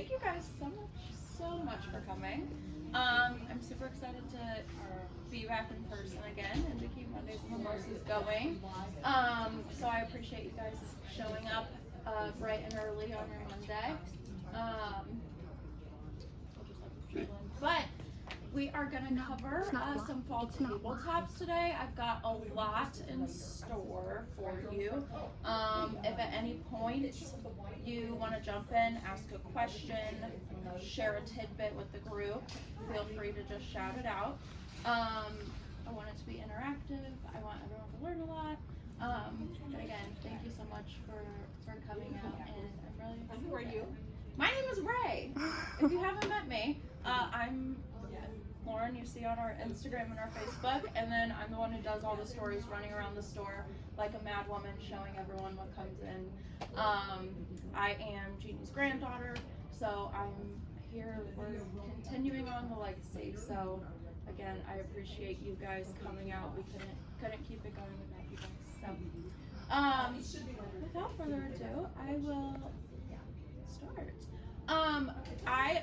Thank you guys so much for coming. I'm super excited to be back in person again and to keep Mondays Mimosas going. So I appreciate you guys showing up bright and early on your Monday. But we are going to cover some fall tabletops today. I've got a lot in store for you. If at any point you want to jump in, ask a question, share a tidbit with the group, feel free to just shout it out. I want it to be interactive. I want everyone to learn a lot. But again, thank you so much for coming out, and I'm really excited. Who are you? My name is Ray. If you haven't met me, I'm Lauren, you see on our Instagram and our Facebook, and then I'm the one who does all the stories running around the store like a mad woman, showing everyone what comes in. I am Jeannie's granddaughter, so I'm here. We're continuing on the legacy. So again, I appreciate you guys coming out. We couldn't keep it going without you guys. So without further ado, I will start.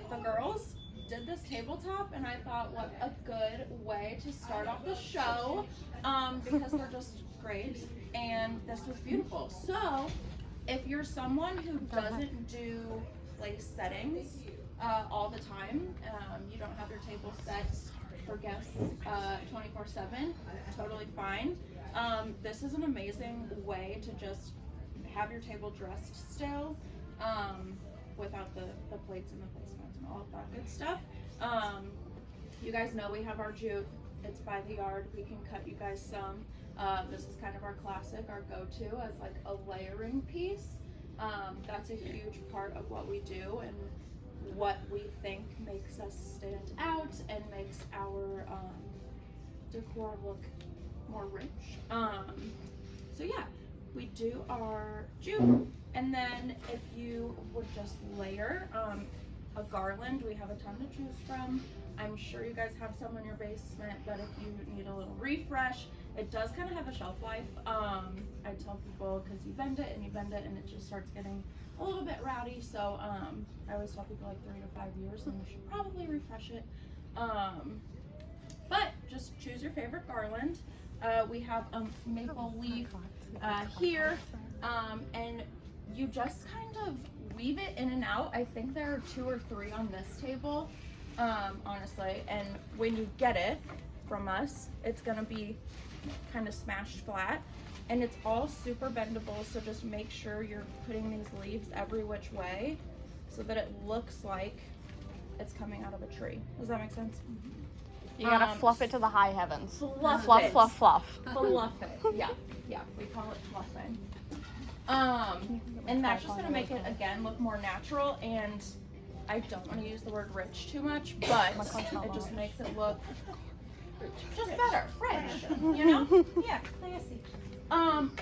The girls did this tabletop, and I thought, what a good way to start off the show, because they're just great, and this was beautiful. So if you're someone who doesn't do place settings all the time, you don't have your table set for guests 24/7, totally fine. This is an amazing way to just have your table dressed still, without the plates and the placements and all of that good stuff. You guys know we have our jute. It's by the yard. We can cut you guys some. This is kind of our classic, our go-to as like a layering piece. That's a huge part of what we do and what we think makes us stand out and makes our decor look more rich. So yeah, we do our jute. And then if you would just layer a garland, we have a ton to choose from. I'm sure you guys have some in your basement, but if you need a little refresh, it does kind of have a shelf life. I tell people, because you bend it and it just starts getting a little bit rowdy. So I always tell people like 3 to 5 years, and you should probably refresh it. But just choose your favorite garland. We have a maple leaf here, and you just kind of weave it in and out. I think there are 2 or 3 on this table, honestly, and when you get it from us, it's gonna be kind of smashed flat, and it's all super bendable, so just make sure you're putting these leaves every which way so that it looks like it's coming out of a tree. Does that make sense? You gotta fluff it to the high heavens. Fluff fluff, it. fluff, fluff. Fluff it. Yeah, we call it fluffing. And that's just gonna make it again look more natural, and I don't want to use the word rich too much, but it just makes it look just better, rich, you know? Yeah, classy.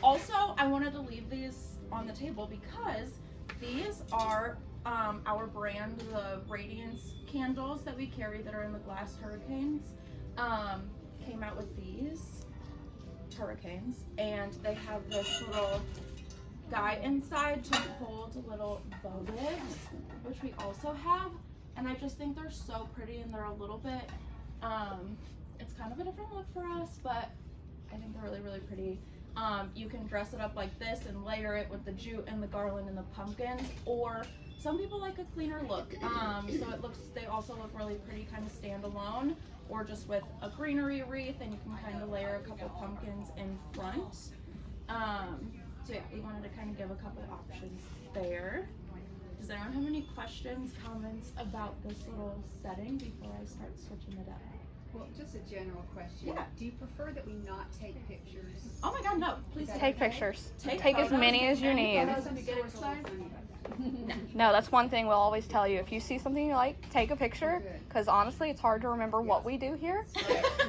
Also, I wanted to leave these on the table because these are our brand, the Radiance candles that we carry that are in the glass hurricanes. Came out with these hurricanes, and they have this little guy inside to hold little bow lids, which we also have, and I just think they're so pretty, and they're a little bit it's kind of a different look for us, but I think they're really, really pretty. You can dress it up like this and layer it with the jute and the garland and the pumpkins, or some people like a cleaner look, so they also look really pretty kind of standalone, or just with a greenery wreath, and you can kind of layer a couple pumpkins in front. So yeah, we wanted to kind of give a couple options there. Does anyone have any questions, comments about this little setting before I start switching it up? Well, just a general question. Yeah. Do you prefer that we not take pictures? Oh my God, no! Please Take pictures. Take photos, as many as you need. photos if you get excited. No, that's one thing we'll always tell you. If you see something you like, take a picture, because honestly, it's hard to remember what we do here.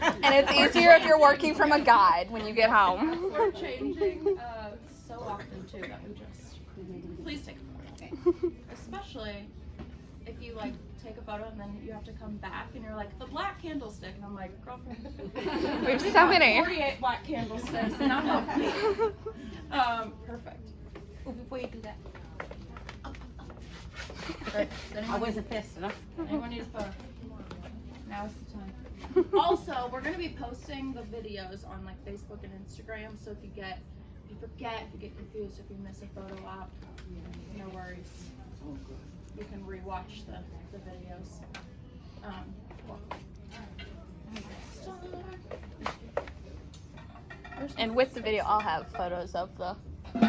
And it's easier if you're working from a guide when you get home. We're changing so often too that we just please take a photo. Especially if you like take a photo and then you have to come back and you're like, the black candlestick, and I'm like, girlfriend, We have so many. 48 black candlesticks, and I'm not perfect. Well, before you do that, Right. Does I anyone, wasn't fast enough. anyone need a photo? Now's the time. Also, we're gonna be posting the videos on like Facebook and Instagram. So if you forget, if you get confused, if you miss a photo op, no worries. You can rewatch the videos. And with the video, I'll have photos of the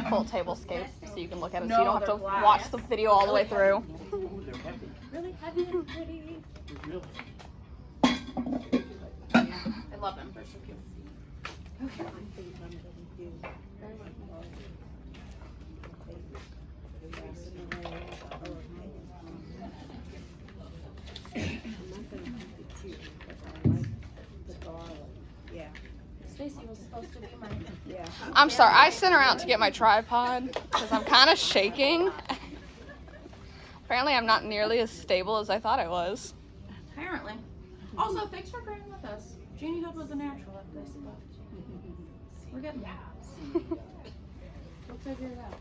full tablescape so you can look at it. No, So you don't have they're to glass. watch the video all the way through. Ooh, they're heavy. Really heavy and pretty. Really. I love them. They're so cute. Stacy was supposed to be my. I'm sorry, I sent her out to get my tripod because I'm kind of shaking. Apparently, I'm not nearly as stable as I thought I was. Apparently. Also, thanks for agreeing with us. Jeannie Hood was a natural at this, but we're getting there. We'll figure it out.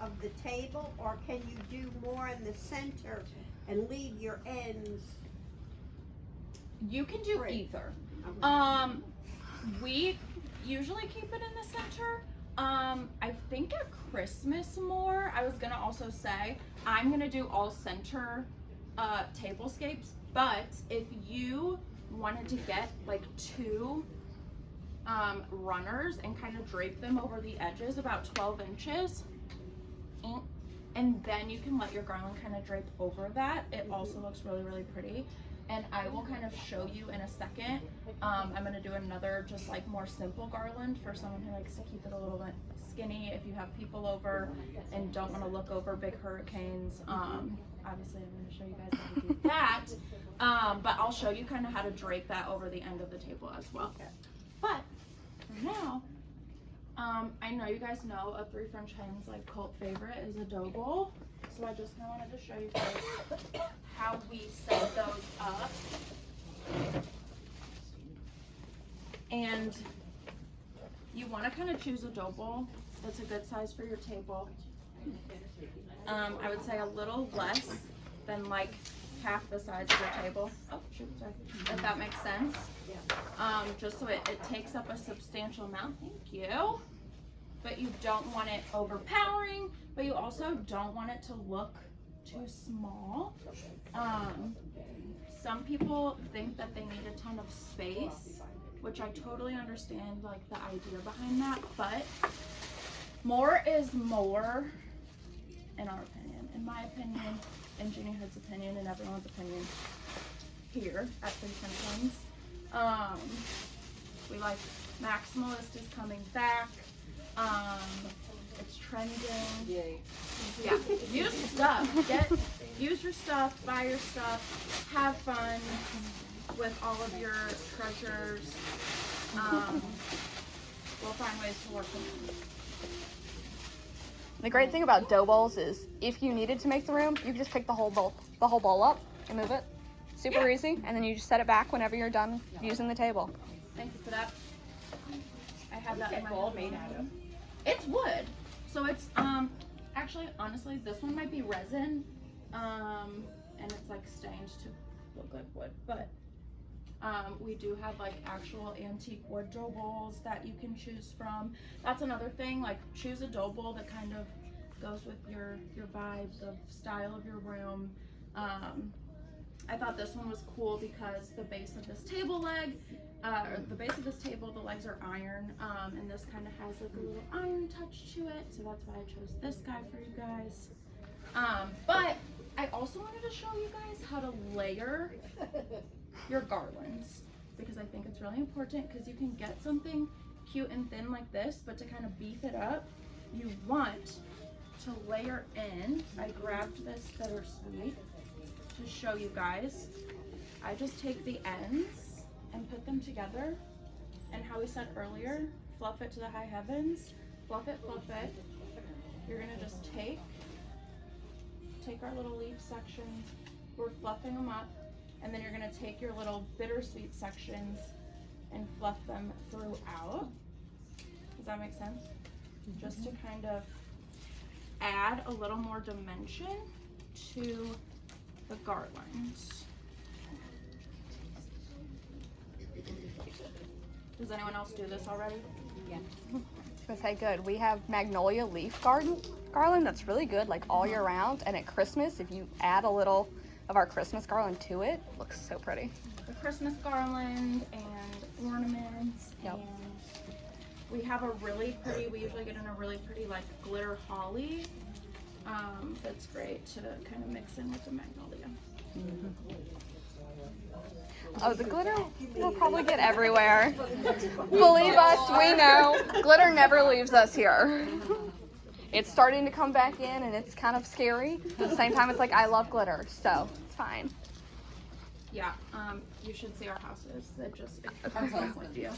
Of the table, or can you do more in the center and leave your ends? You can do either. We usually keep it in the center. I think at Christmas more. I was gonna also say I'm gonna do all center tablescapes, but if you wanted to get like two runners and kind of drape them over the edges about 12 inches, and then you can let your garland kind of drape over that. It also looks really, really pretty. And I will kind of show you in a second. I'm gonna do another just like more simple garland for someone who likes to keep it a little bit skinny. If you have people over and don't want to look over big hurricanes, obviously I'm gonna show you guys how to do that. But I'll show you kind of how to drape that over the end of the table as well. But for now, I know you guys know a Three French Hens like cult favorite is a dough bowl. So I just kind of wanted to show you guys how we set those up. And you want to kind of choose a dough bowl that's a good size for your table. I would say a little less than like half the size of your table. Oh, shoot, sorry. If that makes sense. Just so it takes up a substantial amount. Thank you. But you don't want it overpowering, but you also don't want it to look too small. Some people think that they need a ton of space, which I totally understand like the idea behind that, but more is more in our opinion. In my opinion, in Jeannie Hood's opinion, and everyone's opinion here at Three French Hens. We like maximalist is coming back. It's trending. Yay. Yeah. Use stuff. Use your stuff. Buy your stuff. Have fun with all of your treasures. We'll find ways to work with them. The great thing about dough bowls is if you needed to make the room, you can just pick the whole bowl up and move it. Super easy, and then you just set it back whenever you're done using the table. Thank you for that. I have that in my Ball made out of. It's wood. So it's actually honestly this one might be resin. And it's like stained to look like wood. But we do have like actual antique wood dough bowls that you can choose from. That's another thing, like choose a dough bowl that kind of goes with your vibe, the style of your room. I thought this one was cool because the base of this table leg, the base of this table, the legs are iron, and this kind of has like a little iron touch to it, so that's why I chose this guy for you guys. But I also wanted to show you guys how to layer your garlands, because I think it's really important, because you can get something cute and thin like this, but to kind of beef it up, you want to layer in. I grabbed this bittersweet to show you guys. I just take the ends and put them together, and how we said earlier, fluff it to the high heavens. Fluff it, fluff it. You're gonna just take our little leaf sections, we're fluffing them up, and then you're gonna take your little bittersweet sections and fluff them throughout. Does that make sense? just to kind of add a little more dimension to the garland. Does anyone else do this already? Yeah. I was gonna say good. We have magnolia leaf garland that's really good, like all year round. And at Christmas, if you add a little of our Christmas garland to it, it looks so pretty. The Christmas garland and ornaments, Yep. and we have a really pretty, we usually get in a really pretty like glitter holly. That's great to kind of mix in with the magnolia. Oh, the glitter will probably get everywhere. Believe us, we know. Glitter never leaves us here. It's starting to come back in and it's kind of scary. At the same time, it's like, I love glitter, so it's fine. Yeah, you should see our houses. That just comes back with you. Yeah.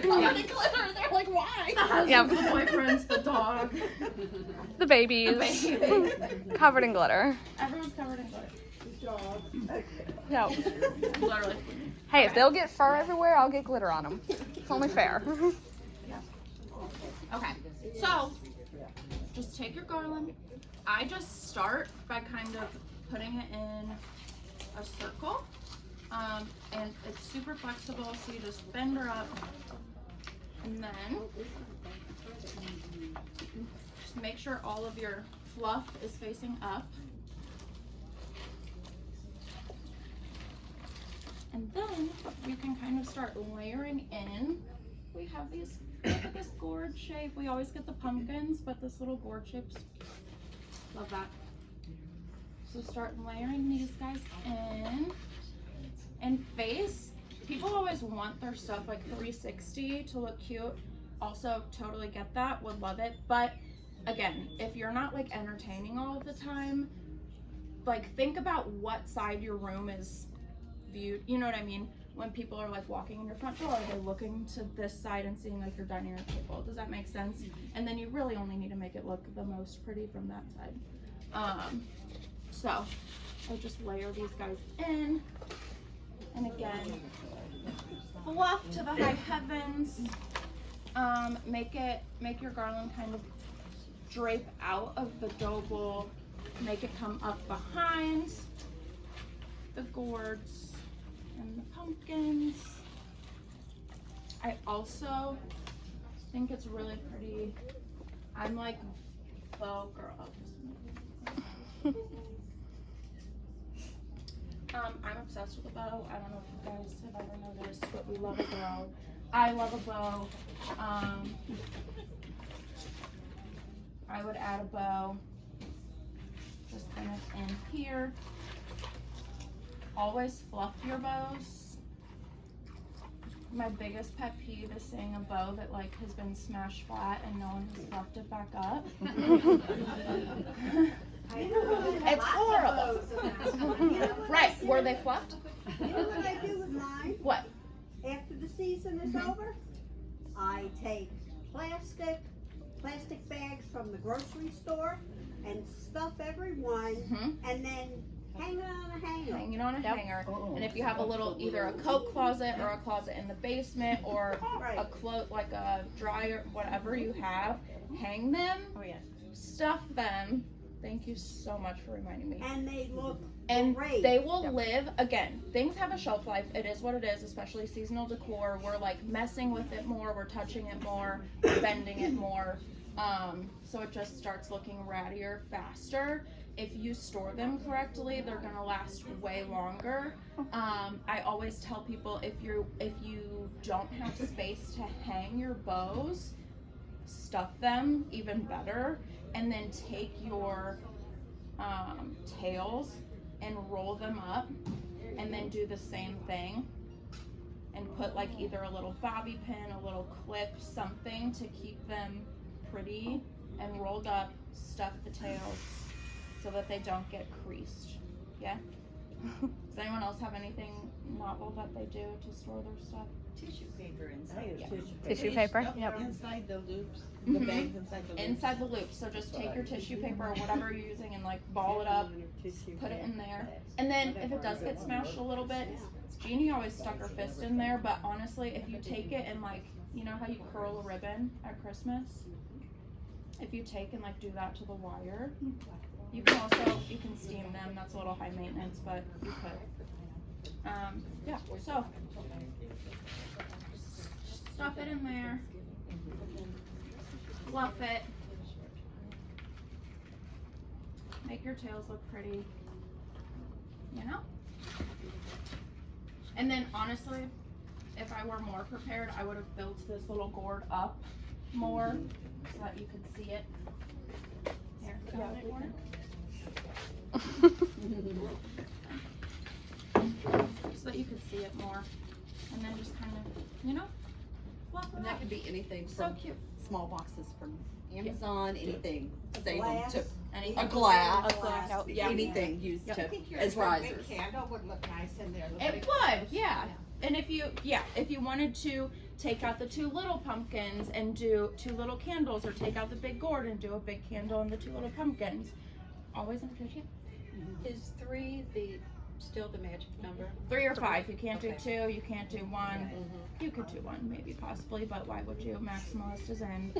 Glitter, they're like, why? The husbands, the boyfriends, the dog, The babies. the baby. Covered in glitter. Everyone's covered in glitter. No. Literally. Hey, if they'll get fur everywhere, I'll get glitter on them. It's only fair. Okay, so just take your garland. I just start by kind of putting it in a circle, and it's super flexible, so you just bend her up, and then just make sure all of your fluff is facing up. And then you can kind of start layering in. We have these, look at this gourd shape. We always get the pumpkins, but this little gourd shape's, love that. So start layering these guys in. And face, people always want their stuff like 360 to look cute. Also, totally get that, would love it. But again, if you're not like entertaining all of the time, like think about what side your room is viewed, you know what I mean? When people are like walking in your front door, they're looking to this side and seeing like your dining room table. Does that make sense? And then you really only need to make it look the most pretty from that side. So I just layer these guys in, and again, fluff to the high heavens. Make your garland kind of drape out of the dough bowl. Make it come up behind the gourds and the pumpkins. I also think it's really pretty. I'm like bow girl. I'm obsessed with a bow. I don't know if you guys have ever noticed, but we love a bow. I love a bow. I would add a bow just kind of in here. Always fluff your bows. My biggest pet peeve is seeing a bow that like has been smashed flat and no one has fluffed it back up. It's horrible. Right, were they fluffed? You know what I do with mine? What? After the season is over, I take plastic bags from the grocery store and stuff every one, and then hang it on a hanger. Hang it on a hanger. And if you have a little, either a coat closet or a closet in the basement or a like a dryer, whatever you have, hang them, stuff them. Thank you so much for reminding me. And they look And great. they will live, again, things have a shelf life. It is what it is, especially seasonal decor. We're like messing with it more, we're touching it more, bending it more. So it just starts looking rattier faster. If you store them correctly, they're gonna last way longer. I always tell people if you don't have space to hang your bows, stuff them even better, and then take your tails and roll them up, and then do the same thing and put like either a little bobby pin, a little clip, something to keep them pretty and rolled up. Stuff the tails so that they don't get creased. Yeah? Does anyone else have anything novel that they do to store their stuff? Tissue paper inside. Yeah. Tissue paper? Yep. Inside the loops. The bags inside the loops. Inside the loop. So just take your tissue paper or whatever you're using and like ball it up, put it in there. And then if it does get smashed a little bit, Jeannie always stuck her fist in there, but honestly, if you take it and like, you know how you curl a ribbon at Christmas? if you take and like do that to the wire, you can also, you can steam them. That's a little high maintenance, but you could. Yeah, so stuff it in there, fluff it, make your tails look pretty, you know? And then honestly, if I were more prepared, I would have built this little gourd up more so that you could see it. Here, Yeah, it more. So that you could see it more. And then just kind of, you know, fluff it And that up. could be anything So from cute. small boxes from Amazon, anything. Save them glass. to Anything. a glass, A glass, yeah. anything used Yeah. to I think your as big risers. candle would look nice in there. The It big- would, yeah. And if you wanted to take out the two little pumpkins and do two little candles, or take out the big gourd and do a big candle and the two little pumpkins, always in the kitchen. Is 3 still the magic number? 3 or 5. You can't do Okay. 2. You can't do 1. You could do 1, maybe, possibly, but why would you? Maximalist is in.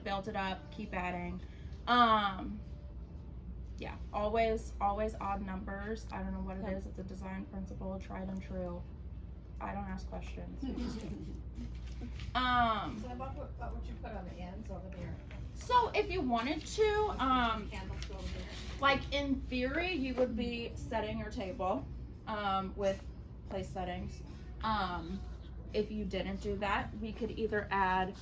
Build it up, keep adding. Yeah, always odd numbers. I don't know what it is. It's a design principle, tried and true. I don't ask questions. We just do. So what would you put on the ends over there? So if you wanted to, Candles over there. like in theory, you would be setting your table with place settings. If you didn't do that, we could either add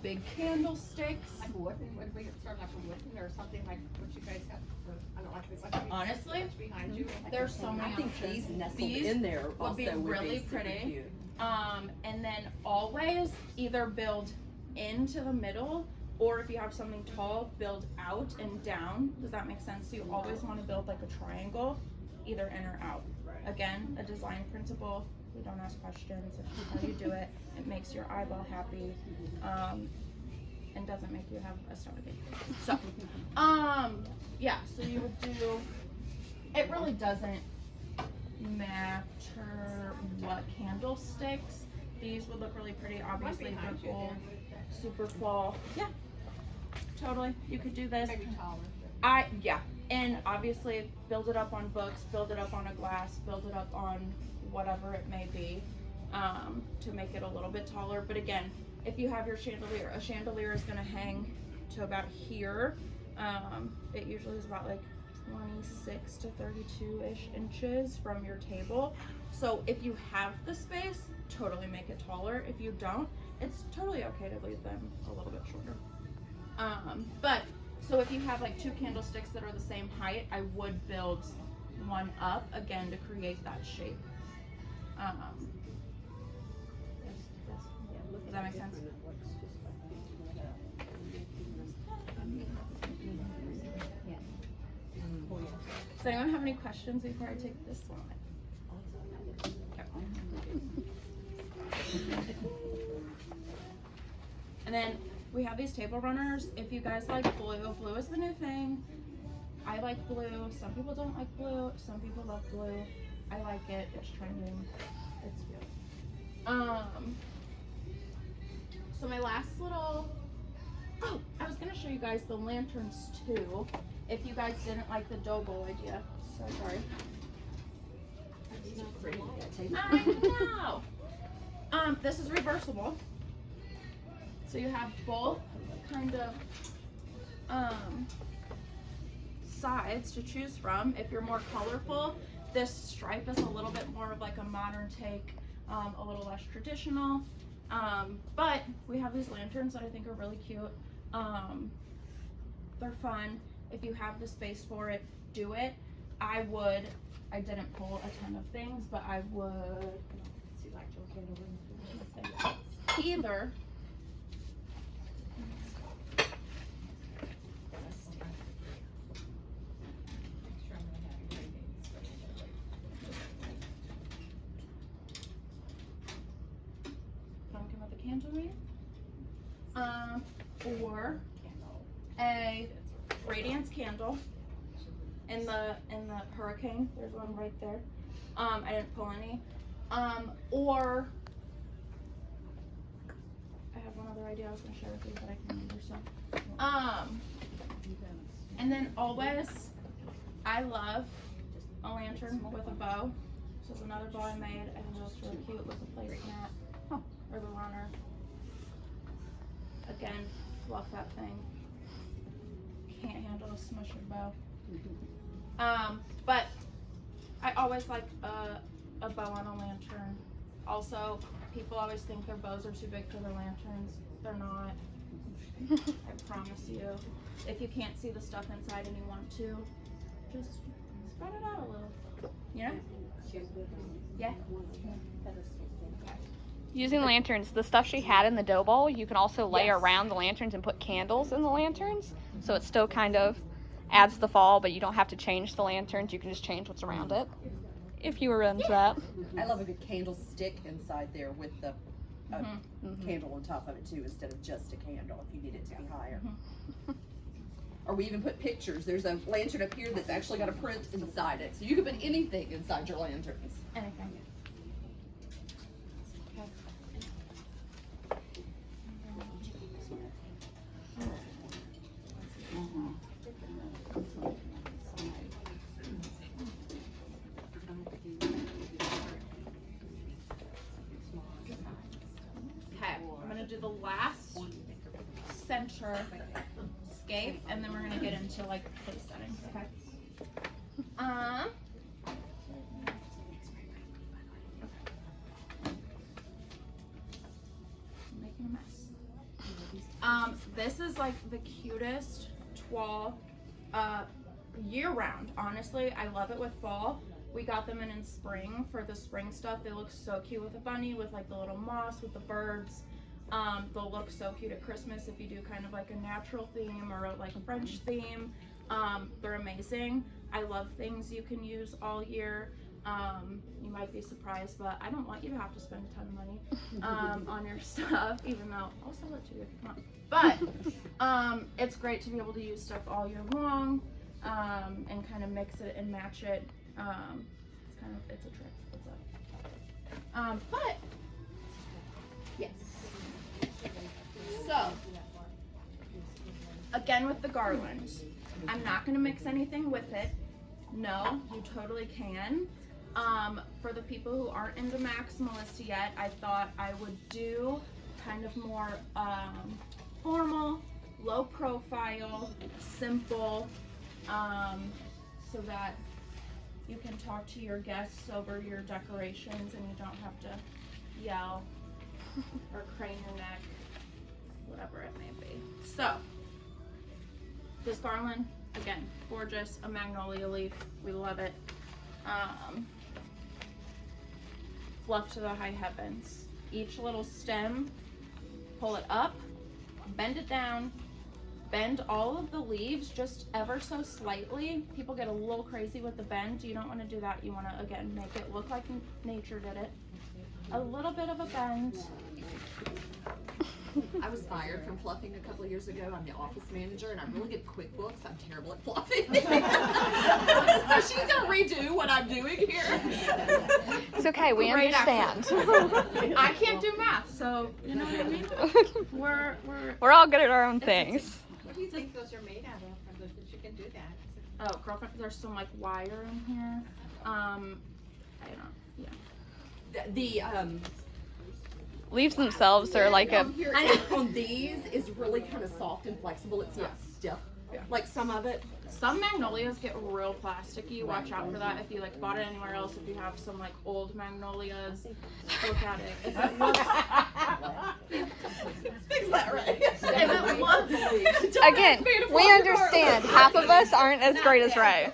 big candlesticks. Like wooden, would we start like a wooden or something like what you guys have for, I don't like the Honestly, what's behind you. there's so many I think options. these nestled These in there would also be would really be super pretty. cute. And then always either build into the middle, or if you have something tall, build out and down. Does that make sense? So you always want to build like a triangle, either in or out. Again, a design principle. We don't ask questions. It's just how you do it. It makes your eyeball happy, and doesn't make you have a stomachache. So, yeah. So you would do. It really doesn't matter what candlesticks. These would look really pretty. Obviously, behind they're you gold, super fall. Yeah, totally. You could do this. Maybe taller. Yeah, and obviously build it up on books, build it up on a glass, build it up on whatever it may be, to make it a little bit taller. But again, if you have your chandelier, a chandelier is gonna hang to about here. It usually is about like 26 to 32-ish inches from your table. So if you have the space, totally make it taller. If you don't, it's totally okay to leave them a little bit shorter. But so if you have like 2 candlesticks that are the same height, I would build one up again to create that shape. Does that make sense? Does anyone have any questions before I take this one? Okay. And then we have these table runners. If you guys like blue, blue is the new thing. I like blue. Some people don't like blue. Some people love blue. I like it. It's trending. It's cute. So my last little, oh, I was gonna show you guys the lanterns too. If you guys didn't like the dough bowl idea, so sorry. These are pretty. I know. This is reversible. So you have both kind of sides to choose from. If you're more colorful, this stripe is a little bit more of like a modern take, a little less traditional. But we have these lanterns that I think are really cute. They're fun. If you have the space for it, do it. I didn't pull a ton of things, but I would either pumpkin with a candle read, or a radiance candle in the hurricane. There's one right there. I didn't pull any. Or I have one other idea I was gonna share with you, but I can remember, so And then always, I love a lantern with a bow. This is another bow I made. I think it looks really cute with a placemat or the runner. Again, fluff that thing. Can't handle a smushed bow. But I always like a bow on a lantern. Also, people always think their bows are too big for their lanterns. They're not. I promise you. If you can't see the stuff inside and you want to, just spread it out a little. You know? Yeah? Using lanterns, the stuff she had in the dough bowl, you can also lay Yes. around the lanterns and put candles in the lanterns. So it still kind of adds the fall, but you don't have to change the lanterns. You can just change what's around it. If you were into that. I love a good candlestick inside there with the candle on top of it too, instead of just a candle if you need it to be higher. Or we even put pictures. There's a lantern up here that's actually got a print inside it. So you can put anything inside your lanterns. Anything. Okay, I'm gonna do the last center scape, and then we're gonna get into like place settings. Okay. I'm making a mess. This is like the cutest toile, year round. Honestly, I love it with fall. We got them in spring for the spring stuff. They look so cute with a bunny, with like the little moss, with the birds. They'll look so cute at Christmas if you do kind of like a natural theme or like a French theme. They're amazing. I love things you can use all year. You might be surprised, but I don't want you to have to spend a ton of money on your stuff, even though I'll sell it to you if you want. But it's great to be able to use stuff all year long and kind of mix it and match it. It's a trick. But yes. So again with the garland, I'm not going to mix anything with it. No, you totally can. For the people who aren't into maximalist yet, I thought I would do kind of more formal, low profile, simple, so that you can talk to your guests over your decorations and you don't have to yell or crane your neck, whatever it may be. So, this garland, again, gorgeous, a magnolia leaf, we love it. Fluff to the high heavens. Each little stem, pull it up, bend it down, bend all of the leaves just ever so slightly. People get a little crazy with the bend. You don't want to do that. You want to, again, make it look like nature did it. A little bit of a bend. I was fired from fluffing a couple of years ago. I'm the office manager and I'm really good at QuickBooks. I'm terrible at fluffing. So she's gonna redo what I'm doing here. It's okay, we Great understand. I can't do math, so you know what I mean? We're all good at our own things. What do you think those are made out of? That you can do that? Oh, girlfriend, there's some like wire in here. I don't, yeah. The Leaves themselves are like a... on here on these is really kind of soft and flexible. It's not stiff like some of it. Some magnolias get real plasticky. Watch out for that. If you like bought it anywhere else, if you have some like old magnolias, look at it. If it looks, Fix that right. if it looks, Again, we understand. Half of us aren't as great as Ray.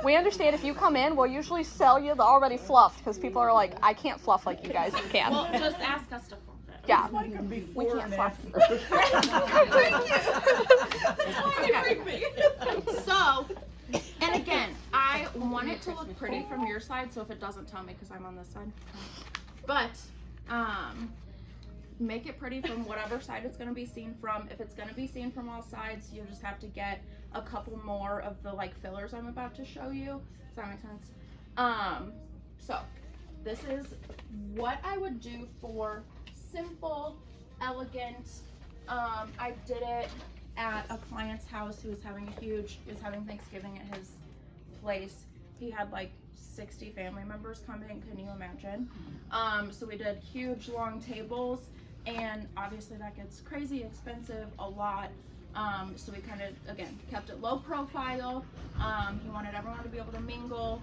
We understand if you come in, we'll usually sell you the already fluffed because people are like, I can't fluff like you guys can. well, just ask us to fluff it. Yeah, we can't fluff. So, and again, I want it to look pretty from your side, so if it doesn't, tell me because I'm on this side. But, make it pretty from whatever side it's going to be seen from. If it's going to be seen from all sides, you'll just have to get a couple more of the like fillers I'm about to show you. Does that make sense? So, this is what I would do for simple, elegant, I did it at a client's house who was having Thanksgiving at his place. He had like 60 family members coming, can you imagine? So we did huge long tables, and obviously that gets crazy expensive a lot. So we kind of, again, kept it low profile. He wanted everyone to be able to mingle.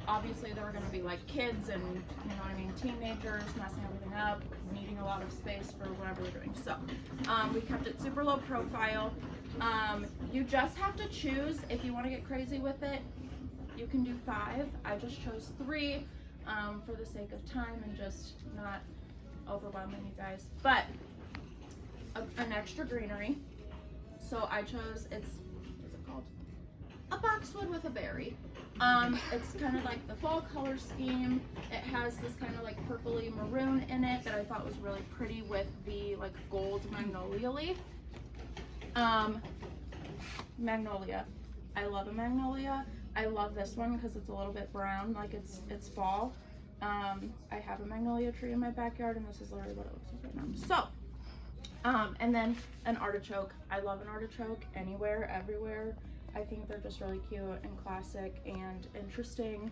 Obviously there were going to be like kids and, you know what I mean, teenagers messing everything up, needing a lot of space for whatever they're doing. So we kept it super low profile. You just have to choose if you want to get crazy with it. You can do 5. I just chose 3 for the sake of time and just not overwhelming you guys. But an extra greenery. So I chose, what's it called? A boxwood with a berry. It's kind of like the fall color scheme. It has this kind of like purpley maroon in it that I thought was really pretty with the like gold magnolia leaf. Magnolia. I love a magnolia. I love this one because it's a little bit brown, like it's fall. I have a magnolia tree in my backyard, and this is literally what it looks like right now. So, and then an artichoke. I love an artichoke anywhere, everywhere. I think they're just really cute and classic and interesting.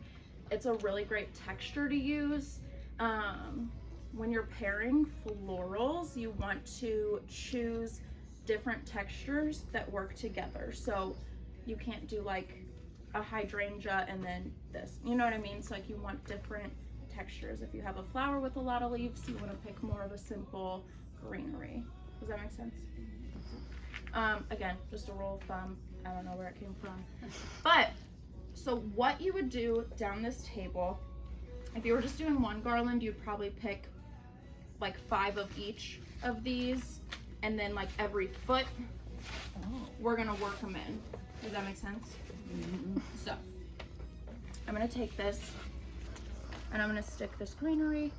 It's a really great texture to use. When you're pairing florals, you want to choose different textures that work together. So you can't do like a hydrangea and then this, you know what I mean? So like you want different textures. If you have a flower with a lot of leaves, you want to pick more of a simple greenery. Does that make sense? Again, just a rule of thumb. I don't know where it came from. But, so what you would do down this table, if you were just doing one garland, you'd probably pick like 5 of each of these, and then like every foot, we're gonna work them in. Does that make sense? So, I'm gonna take this, and I'm gonna stick this greenery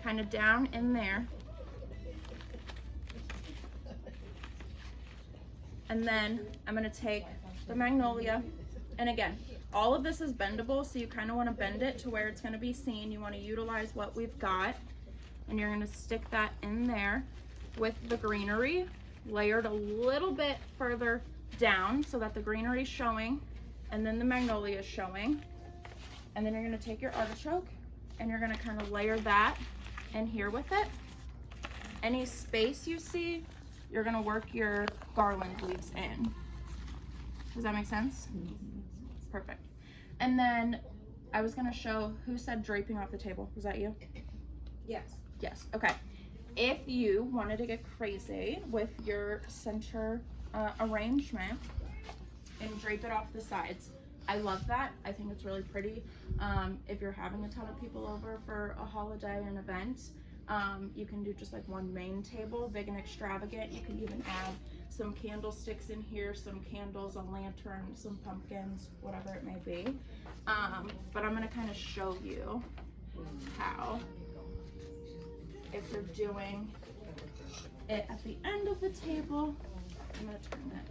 kind of down in there. And then I'm gonna take the magnolia, and again, all of this is bendable, so you kind of want to bend it to where it's going to be seen. You want to utilize what we've got, and you're going to stick that in there with the greenery layered a little bit further down so that the greenery is showing, and then the magnolia is showing. And then you're going to take your artichoke, and you're going to kind of layer that in here with it. Any space you see, you're gonna work your garland leaves in. Does that make sense? Perfect. And then I was gonna show, who said draping off the table? Was that you? Yes. Yes, okay. If you wanted to get crazy with your center arrangement and drape it off the sides, I love that. I think it's really pretty. If you're having a ton of people over for a holiday, an event, you can do just like one main table, big and extravagant. You can even add some candlesticks in here, some candles, a lantern, some pumpkins, whatever it may be. But I'm gonna kind of show you how, if you're doing it at the end of the table, I'm gonna turn that.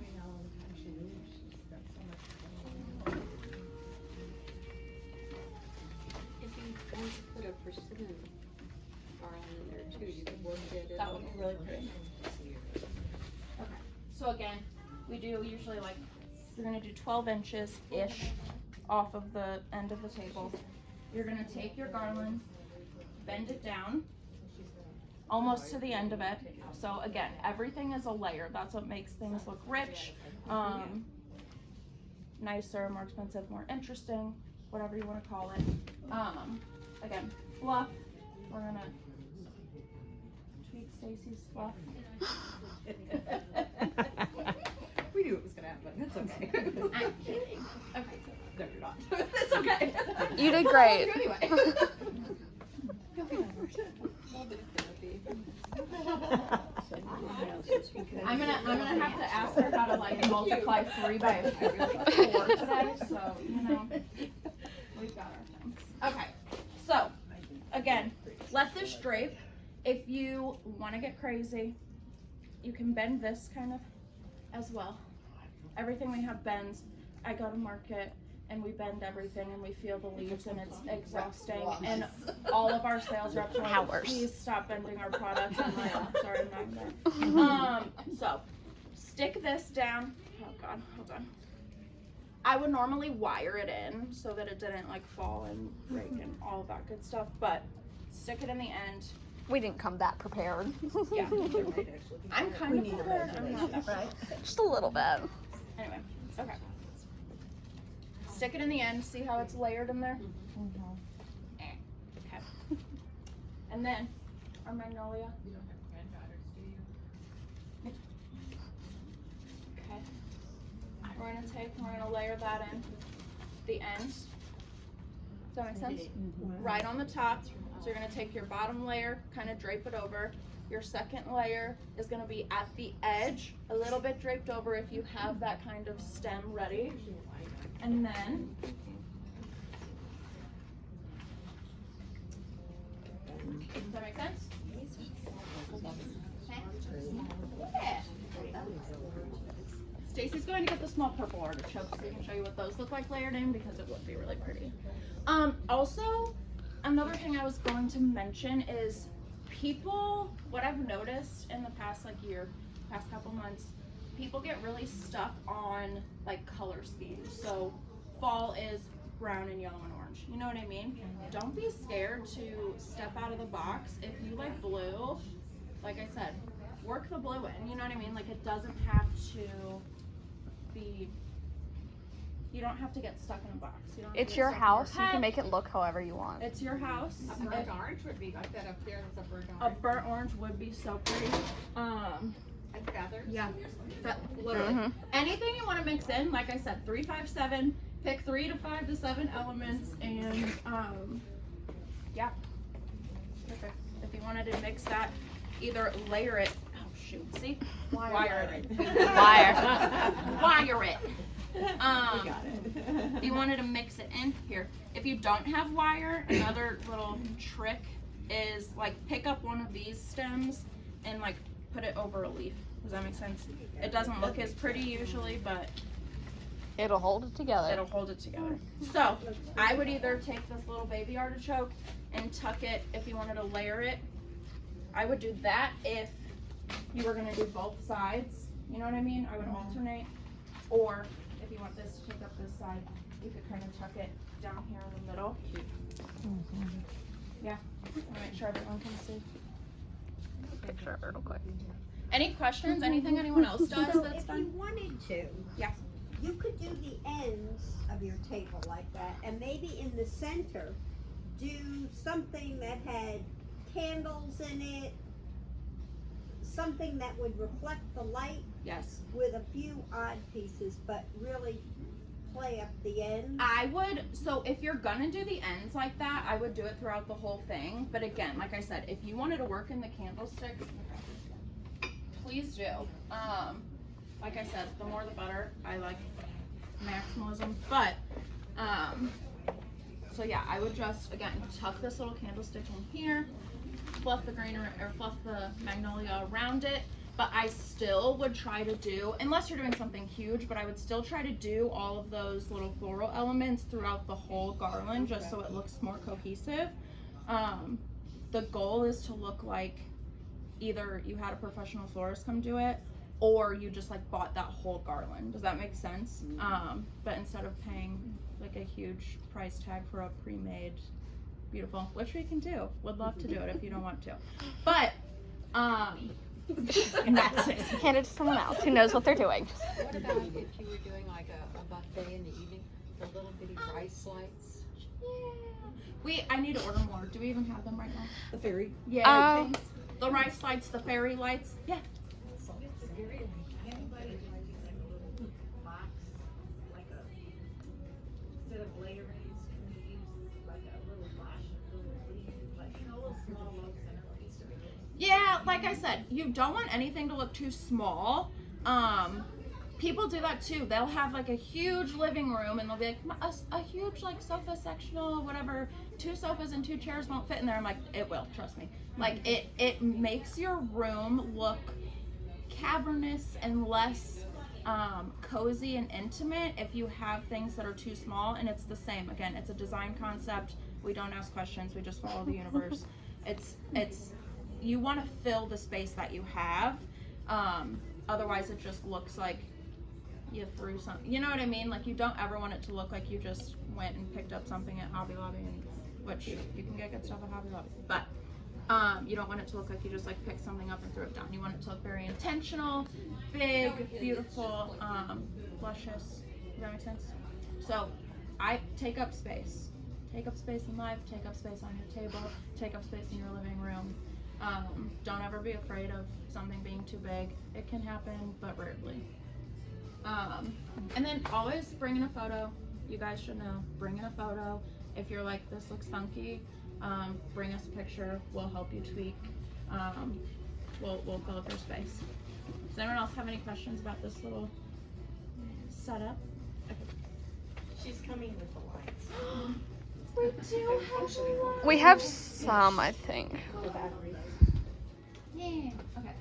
If you want to put a persimmon garland in there too, you can work it. That would be really pretty. Okay, so again, we do usually like, you're gonna do 12 inches-ish off of the end of the table. You're gonna take your garland, bend it down, almost to the end of it. So again, everything is a layer. That's what makes things look rich, nicer, more expensive, more interesting, whatever you want to call it. Again, fluff. We're gonna tweak Stacy's fluff. We knew it was gonna happen. It's okay. I'm kidding. Okay. No, you're not. It's okay. You did great. Anyway. I'm gonna have to ask her how to like multiply 3 by 4 today, so you know we've got our things. Okay, so again, let this drape. If you want to get crazy, you can bend this kind of as well. Everything we have bends. I go to market. and we bend everything and we feel the leaves and it's exhausting. And all of our sales reps are like, Hours. please stop bending our products. I'm like, I'm sorry, I'm not there. So stick this down. Oh God, hold on. I would normally wire it in so that it didn't like fall and break and all of that good stuff, but stick it in the end. We didn't come that prepared. Yeah. I'm kind of prepared. I'm not that right. Just a little bit. Anyway, okay. Stick it in the end. See how it's layered in there? Okay. And then our magnolia. You don't have granddaughters, do you? Okay. We're gonna layer that in the ends. Does that make sense? Right on the top. So you're gonna take your bottom layer, kind of drape it over. Your second layer is gonna be at the edge, a little bit draped over if you have that kind of stem ready. And then does that make sense? Yeah. Stacy's going to get the small purple artichokes so we can show you what those look like layered in because it would be really pretty. Also, another thing I was going to mention is people, what I've noticed in the past like year, past couple months, people get really stuck on like color schemes. So fall is brown and yellow and orange. You know what I mean? Don't be scared to step out of the box. If you like blue, like I said, work the blue in. You know what I mean? Like it doesn't have to be, you don't have to get stuck in a box. You don't have to It's get your stuck in house. You head. can make it look however you want. It's your house. A burnt orange would be like that up there. That's a burnt A orange. burnt orange would be so pretty. And feathers. Yeah, literally. Mhm. Anything you want to mix in, like I said, 3, 5, 7. Pick 3 to 5 to 7 elements, and yeah, perfect. If you wanted to mix that, either layer it. Oh shoot! See, wire it. Wire it. If you wanted to mix it in here, if you don't have wire, another little trick is like pick up one of these stems and like put it over a leaf. Does that make sense? It doesn't look as pretty usually, but It'll hold it together. it'll hold it together. So I would either take this little baby artichoke and tuck it if you wanted to layer it. I would do that if you were gonna do both sides. You know what I mean? I would alternate. Or if you want this to take up this side, you could kind of tuck it down here in the middle. Yeah, I'll make sure everyone can see. Picture of it real quick. Any questions? Anything anyone else does So that's if done? you wanted to, Yeah. you could do the ends of your table like that, and maybe in the center, do something that had candles in it, something that would reflect the light Yes. with a few odd pieces, but really play up the ends. I would, so if you're gonna do the ends like that, I would do it throughout the whole thing. But again, like I said, if you wanted to work in the candlesticks, please do. Like I said, the more the better. I like maximalism, but so yeah, I would just again tuck this little candlestick in here, fluff the green or fluff the magnolia around it. But I still would try to do, unless you're doing something huge, but I would still try to do all of those little floral elements throughout the whole garland, just so it looks more cohesive. The goal is to look like either you had a professional florist come do it, or you just like bought that whole garland. Does that make sense? But instead of paying like a huge price tag for a pre-made beautiful, which we can do. Would love to do it if you don't want to. But and that's it. Hand it to someone else who knows what they're doing. What about if you were doing like a buffet in the evening, the little bitty rice lights? Yeah. I need to order more. Do we even have them right now? The fairy. Yeah. Thanks. The rice lights, the fairy lights. Yeah. Yeah, like I said, you don't want anything to look too small. People do that too. They'll have like a huge living room and they'll be like, a huge like sofa sectional, whatever. 2 sofas and 2 chairs won't fit in there. I'm like, it will, trust me. Like it makes your room look cavernous and less cozy and intimate if you have things that are too small, and it's the same. Again, it's a design concept. We don't ask questions, we just follow the universe. It's you want to fill the space that you have. Otherwise it just looks like you threw something, you know what I mean? Like, you don't ever want it to look like you just went and picked up something at Hobby Lobby, which you can get good stuff at Hobby Lobby, but you don't want it to look like you just like picked something up and threw it down. You want it to look very intentional, big, beautiful, luscious. Does that make sense? So I take up space. Take up space in life, take up space on your table, take up space in your living room. Don't ever be afraid of something being too big. It can happen, but rarely. And then always bring in a photo. You guys should know, bring in a photo. If you're like, this looks funky, bring us a picture. We'll help you tweak. We'll fill up your space. Does anyone else have any questions about this little setup? Okay. She's coming with the lights. We do have a We have some, I think. Yeah. Okay.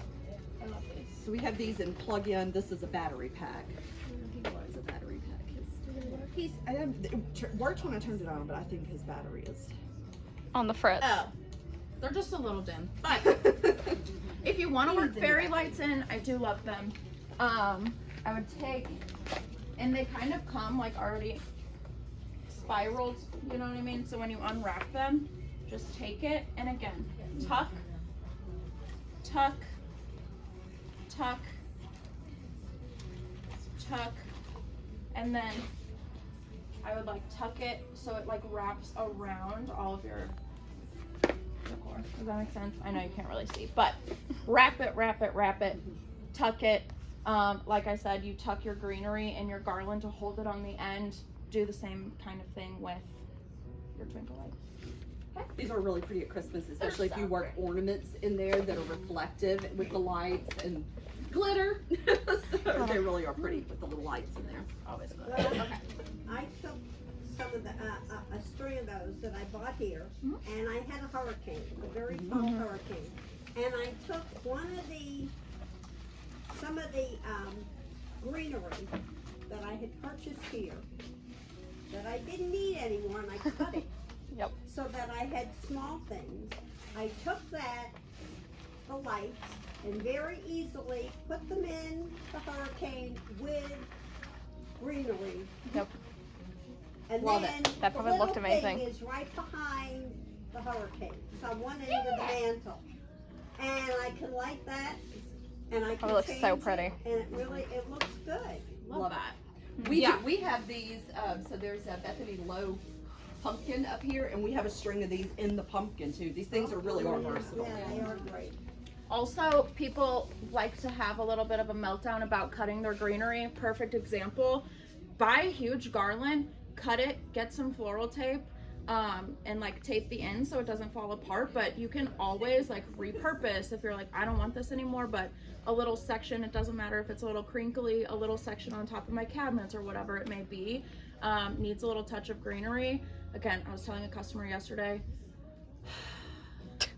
I love these. So we have these in plug-in. This is a battery pack. What is a battery pack? Worked when I turned it on, but I think his battery is On the fritz. Oh, they're just a little dim. But if you want to work fairy lights in, I do love them. I would take, and they kind of come like already spiraled, you know what I mean? So when you unwrap them, just take it, and again, tuck, tuck, tuck, tuck, and then I would like tuck it so it like wraps around all of your decor. Does that make sense? I know you can't really see, but wrap it, wrap it, wrap it, tuck it. Like I said, you tuck your greenery and your garland to hold it on the end. Do the same kind of thing with your twinkle lights. These are really pretty at Christmas, especially if you work ornaments in there that are reflective with the lights and glitter. So they really are pretty with the little lights in there. Always good. Well, Okay. I took some of the, a string of those that I bought here, and I had a hurricane, a very tall hurricane. And I took some of the greenery that I had purchased here, that I didn't need anymore, and I cut it. Yep. So that I had small things. I took that, the lights, and very easily put them in the hurricane with greenery. Yep. And Love then That the probably little looked amazing. thing is right behind the hurricane. So one end of the mantle. And I can light that, and I can Probably looks so change pretty. it, and it looks good. Love that. We have these, so there's a Bethany Lowe pumpkin up here, and we have a string of these in the pumpkin too. These things are really are versatile. Yeah, they are great. Also, people like to have a little bit of a meltdown about cutting their greenery. Perfect example. Buy a huge garland, cut it, get some floral tape, and like tape the end so it doesn't fall apart. But you can always like repurpose if you're like, I don't want this anymore, but a little section, it doesn't matter if it's a little crinkly, a little section on top of my cabinets or whatever it may be, needs a little touch of greenery. Again, I was telling a customer yesterday,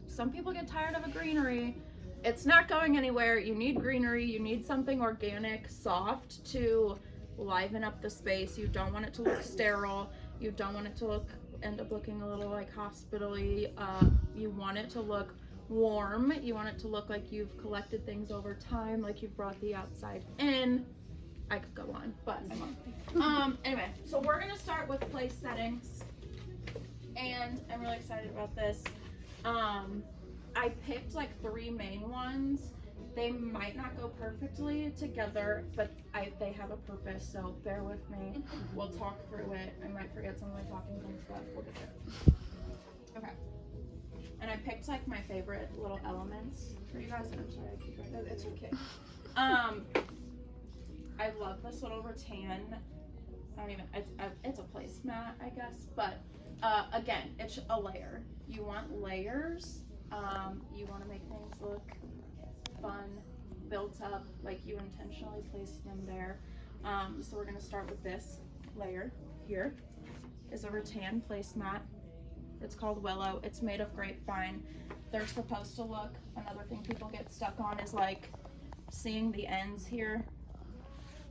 some people get tired of a greenery. It's not going anywhere. You need greenery. You need something organic, soft to liven up the space. You don't want it to look sterile. You don't want it to end up looking a little like hospital-y. You want it to look warm. You want it to look like you've collected things over time, like you've brought the outside in. I could go on, but I won't. Anyway, so we're gonna start with place settings, and I'm really excited about this. I picked like 3 main ones. They might not go perfectly together, but they have a purpose, so bear with me. We'll talk through it. I might forget some of my talking points, but we'll get there. Okay. And I picked like my favorite little elements for you guys. I'm sorry, I keep going. It's okay. I love this little rattan. It's a placemat, I guess, but again, it's a layer. You want layers. You want to make things look fun, built up, like you intentionally placed them there. So we're going to start with this layer here. Is a rattan placemat. It's called Willow. It's made of grapevine. They're supposed to look, another thing people get stuck on is like seeing the ends here.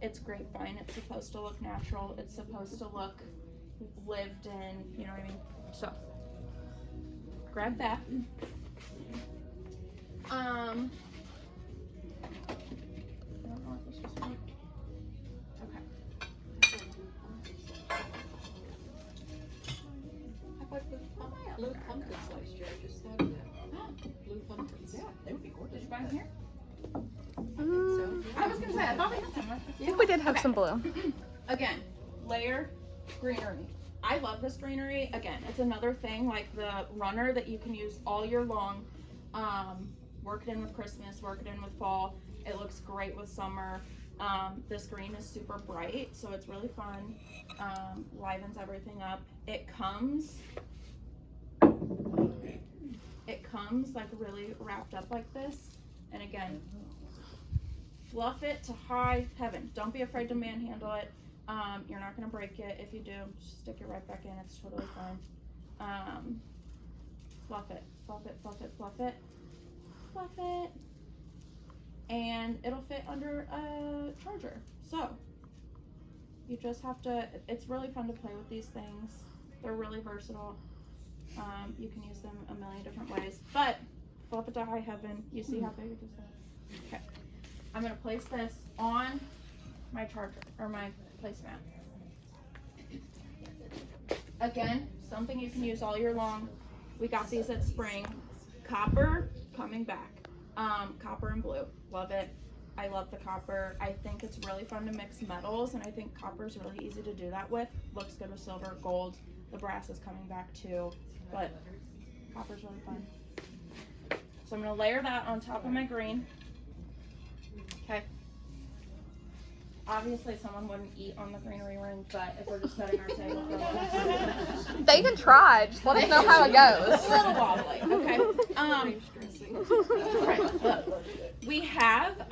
it's grapevine. It's supposed to look natural. It's supposed to look lived in, you know what I mean? So, grab that. I don't know what this was for. Okay. How about blue pumpkins last year? I just thought of that. Blue pumpkins. Yeah, they would be Did gorgeous. you buy them here? Mm, I was gonna say, I thought we had some. I think we did have some blue. Again, layer greenery. I love this greenery. Again, it's another thing like the runner that you can use all year long. Work it in with Christmas, work it in with fall. It looks great with summer. This green is super bright, so it's really fun. Livens everything up. It comes like really wrapped up like this. And again, fluff it to high heaven. Don't be afraid to manhandle it. You're not gonna break it. If you do, just stick it right back in. It's totally fine. Fluff it, fluff it, fluff it, fluff it, fluff it, and it'll fit under a charger. So you just have to. It's really fun to play with these things. They're really versatile. You can use them a million different ways. But fluff it to high heaven. You see how big it is? Okay. I'm gonna place this on my charger or my placemat. Again, something you can use all year long. We got these at spring. Copper coming back. Copper and blue. Love it. I love the copper. I think it's really fun to mix metals, and I think copper is really easy to do that with. Looks good with silver, gold. The brass is coming back too, but copper's really fun. So I'm gonna layer that on top of my green. Okay. Obviously, someone wouldn't eat on the greenery ring, but if we're just setting our table for a while. They can try. Just let us know how it goes. A little wobbly. Okay. Right. We have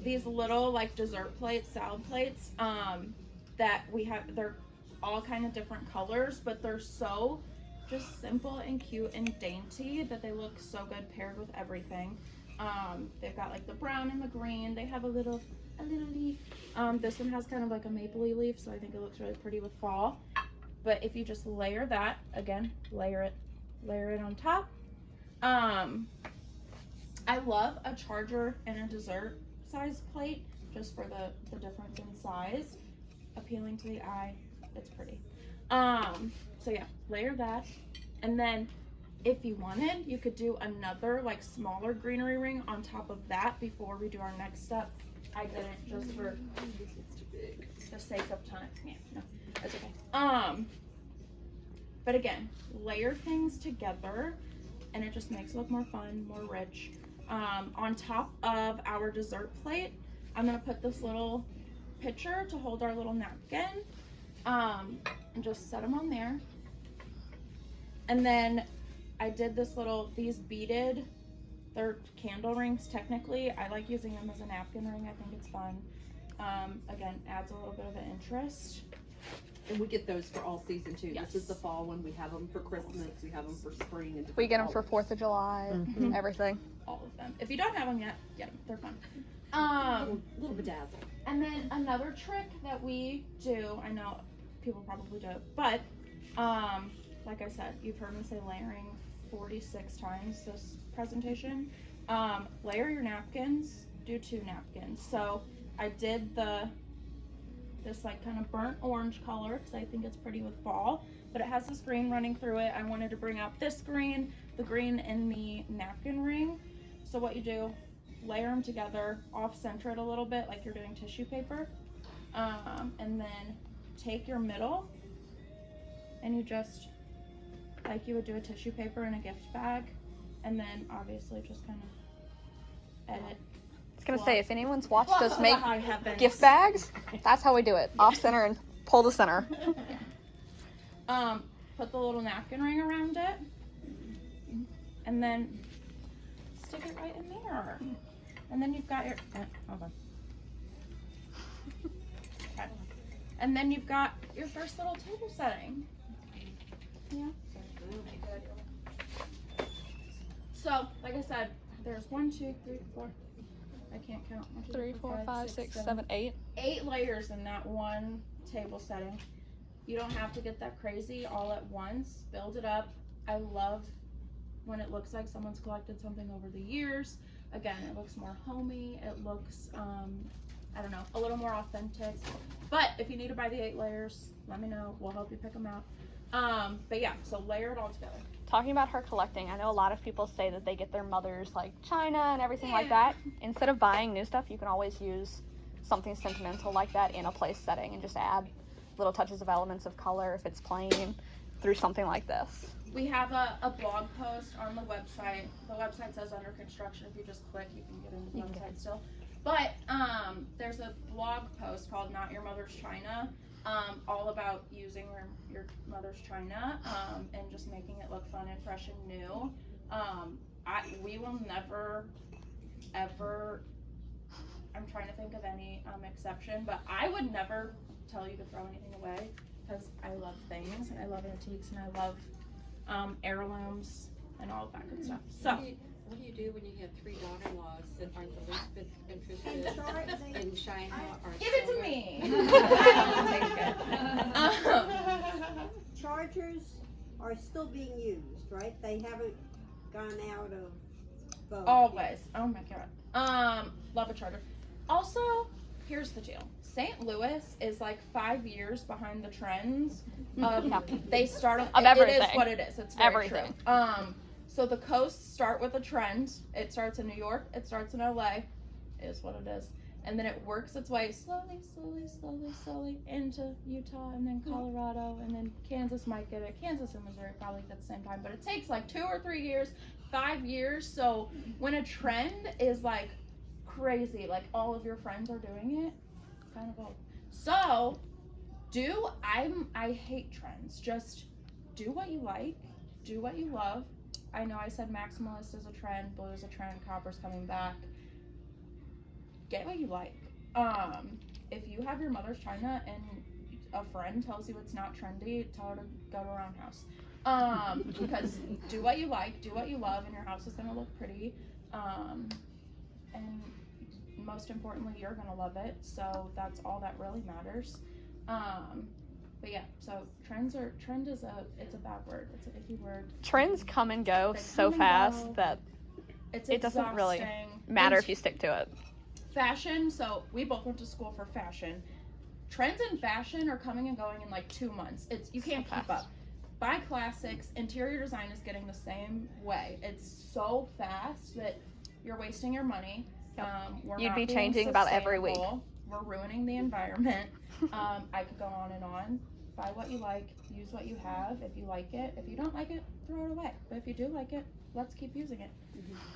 these little like dessert plates, salad plates that we have. They're all kind of different colors, but they're so just simple and cute and dainty that they look so good paired with everything. They've got like the brown and the green. They have a little leaf. This one has kind of like a mapley leaf, so I think it looks really pretty with fall. But if you just layer that, again, layer it on top. I love a charger and a dessert size plate just for the difference in size. Appealing to the eye, it's pretty. So yeah, layer that. And then if you wanted, you could do another like smaller greenery ring on top of that before we do our next step. I didn't just for the sake of time. Yeah, no, that's okay. But again, layer things together and it just makes it look more fun, more rich. On top of our dessert plate, I'm gonna put this little pitcher to hold our little napkin, and just set them on there. And then I did these beaded, they're candle rings technically. I like using them as a napkin ring. I think it's fun. Again, adds a little bit of an interest. And we get those for all season too. Yes. This is the fall one. We have them for Christmas. We have them for spring. And We get them for 4th of July, everything. All of them. If you don't have them yet, get them. They're fun. little bedazzle. And then another trick that we do, I know people probably do it, but like I said, you've heard me say layering 46 times this presentation. Layer your napkins, do 2 napkins. So I did this like kind of burnt orange color because I think it's pretty with fall, but it has this green running through it. I wanted to bring out this green, the green in the napkin ring. So what you do, layer them together, off-center it a little bit like you're doing tissue paper, and then take your middle and you just, like you would do a tissue paper in a gift bag, and then obviously just kind of edit. I was gonna say, if anyone's watched us Fluff make the high heavens. gift bags, that's how we do it. Off center and pull the center. Put the little napkin ring around it, and then stick it right in there. And then you've got your, hold on. Okay. And then you've got your first little table setting. Yeah. So, like I said, there's 1, 2, 3, 4, I can't count. 1, 2, 3, 4, 5, 6, 7, 8. 8 layers in that one table setting. You don't have to get that crazy all at once. Build it up. I love when it looks like someone's collected something over the years. Again, it looks more homey. It looks, I don't know, a little more authentic. But if you need to buy the 8 layers, let me know. We'll help you pick them out. But yeah, so layer it all together. Talking about her collecting, I know a lot of people say that they get their mother's like china and everything like that. Instead of buying new stuff, you can always use something sentimental like that in a place setting and just add little touches of elements of color if it's plain through something like this. We have a blog post on the website. The website says under construction. If you just click, you can get into the website still. But there's a blog post called Not Your Mother's China, all about using your mother's china and just making it look fun and fresh and new. We will never, ever, I'm trying to think of any exception, but I would never tell you to throw anything away because I love things and I love antiques and I love heirlooms and all of that good stuff. So what do you do when you have 3 daughter-in-laws that aren't the least bit interested in china or give it to silver? me. Chargers are still being used, right? They haven't gone out of vogue. Always. Oh my god. Love a charger. Also, here's the deal. St. Louis is like 5 years behind the trends. They start of everything. It is what it is. It's very everything. True. So the coasts start with a trend. It starts in New York. It starts in LA. Is what it is. And then it works its way slowly into Utah and then Colorado and then Kansas might get it. Kansas and Missouri probably at the same time. But it takes like 2 or 3 years, 5 years. So when a trend is like crazy, like all of your friends are doing it, it's kind of old. So I hate trends. Just do what you like. Do what you love. I know I said maximalist is a trend, blue is a trend, copper's coming back. Get what you like. If you have your mother's china and a friend tells you it's not trendy, tell her to go to a roundhouse. Because do what you like, do what you love, and your house is gonna look pretty. And most importantly, you're gonna love it. So that's all that really matters. But yeah, so trend is it's a bad word. It's an icky word. Trends come and go so fast that it doesn't really matter if you stick to it. Fashion, so we both went to school for fashion. Trends in fashion are coming and going in like 2 months. You can't keep up. Buy classics. Interior design is getting the same way. It's so fast that you're wasting your money. You'd be changing about every week. We're ruining the environment. I could go on and on. Buy what you like. Use what you have. If you like it. If you don't like it, throw it away. But if you do like it, let's keep using it.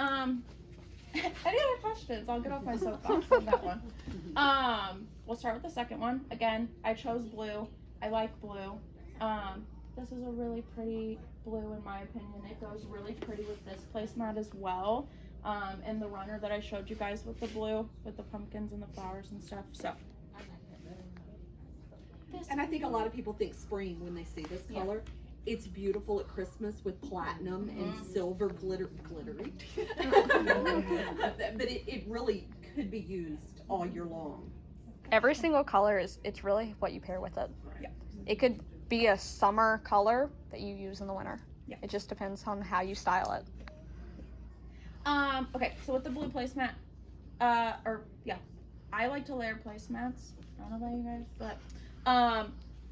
Any other questions? I'll get off my soapbox on that one. We'll start with the second one. Again, I chose blue. I like blue. This is a really pretty blue in my opinion. It goes really pretty with this placemat as well. And the runner that I showed you guys with the blue, with the pumpkins and the flowers and stuff. So. And I think a lot of people think spring when they see this color. It's beautiful at Christmas with platinum and silver glittery. But it really could be used all year long. Every single color it's really what you pair with it. Yeah. It could be a summer color that you use in the winter. Yeah. It just depends on how you style it. Okay, so with the blue placemat, I like to layer placemats. I don't know about you guys, but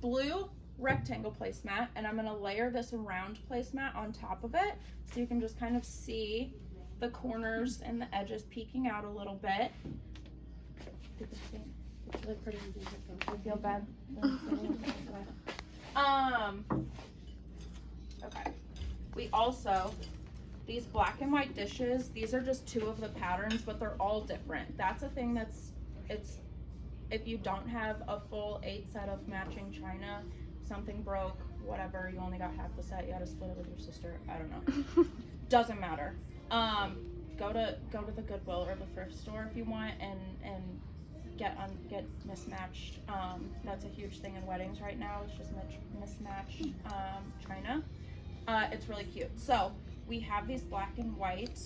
blue rectangle placemat, and I'm gonna layer this round placemat on top of it, so you can just kind of see the corners and the edges peeking out a little bit. It's really pretty. I feel bad. Okay. We also, these black and white dishes, these are just 2 of the patterns, but they're all different. That's a thing if you don't have a full 8 set of matching china, something broke, whatever, you only got half the set, you had to split it with your sister, I don't know. Doesn't matter. Go to the Goodwill or the thrift store if you want and get mismatched. That's a huge thing in weddings right now. It's just mismatched china. It's really cute. So we have these black and white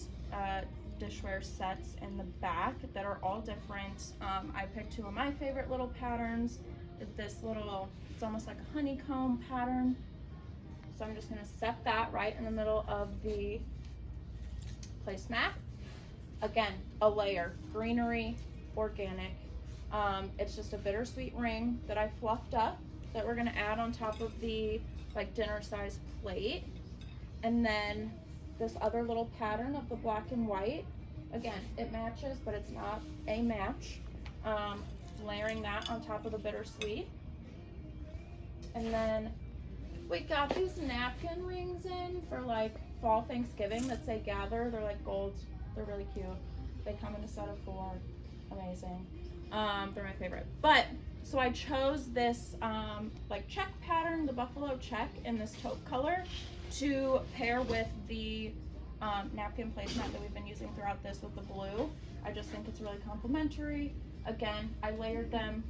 dishware sets in the back that are all different. I picked two of my favorite little patterns. This little, it's almost like a honeycomb pattern. So I'm just gonna set that right in the middle of the placemat. Again, a layer, greenery, organic. It's just a bittersweet ring that I fluffed up that we're gonna add on top of the like dinner size plate. And then this other little pattern of the black and white. Again, it matches, but it's not a match. Layering that on top of the bittersweet. And then we got these napkin rings in for like fall Thanksgiving that say gather. They're like gold. They're really cute. They come in a set of 4. Amazing. They're my favorite. But so I chose this like check pattern, the buffalo check in this taupe color, to pair with the napkin placemat that we've been using throughout this with the blue. I just think it's really complimentary. Again, I layered them,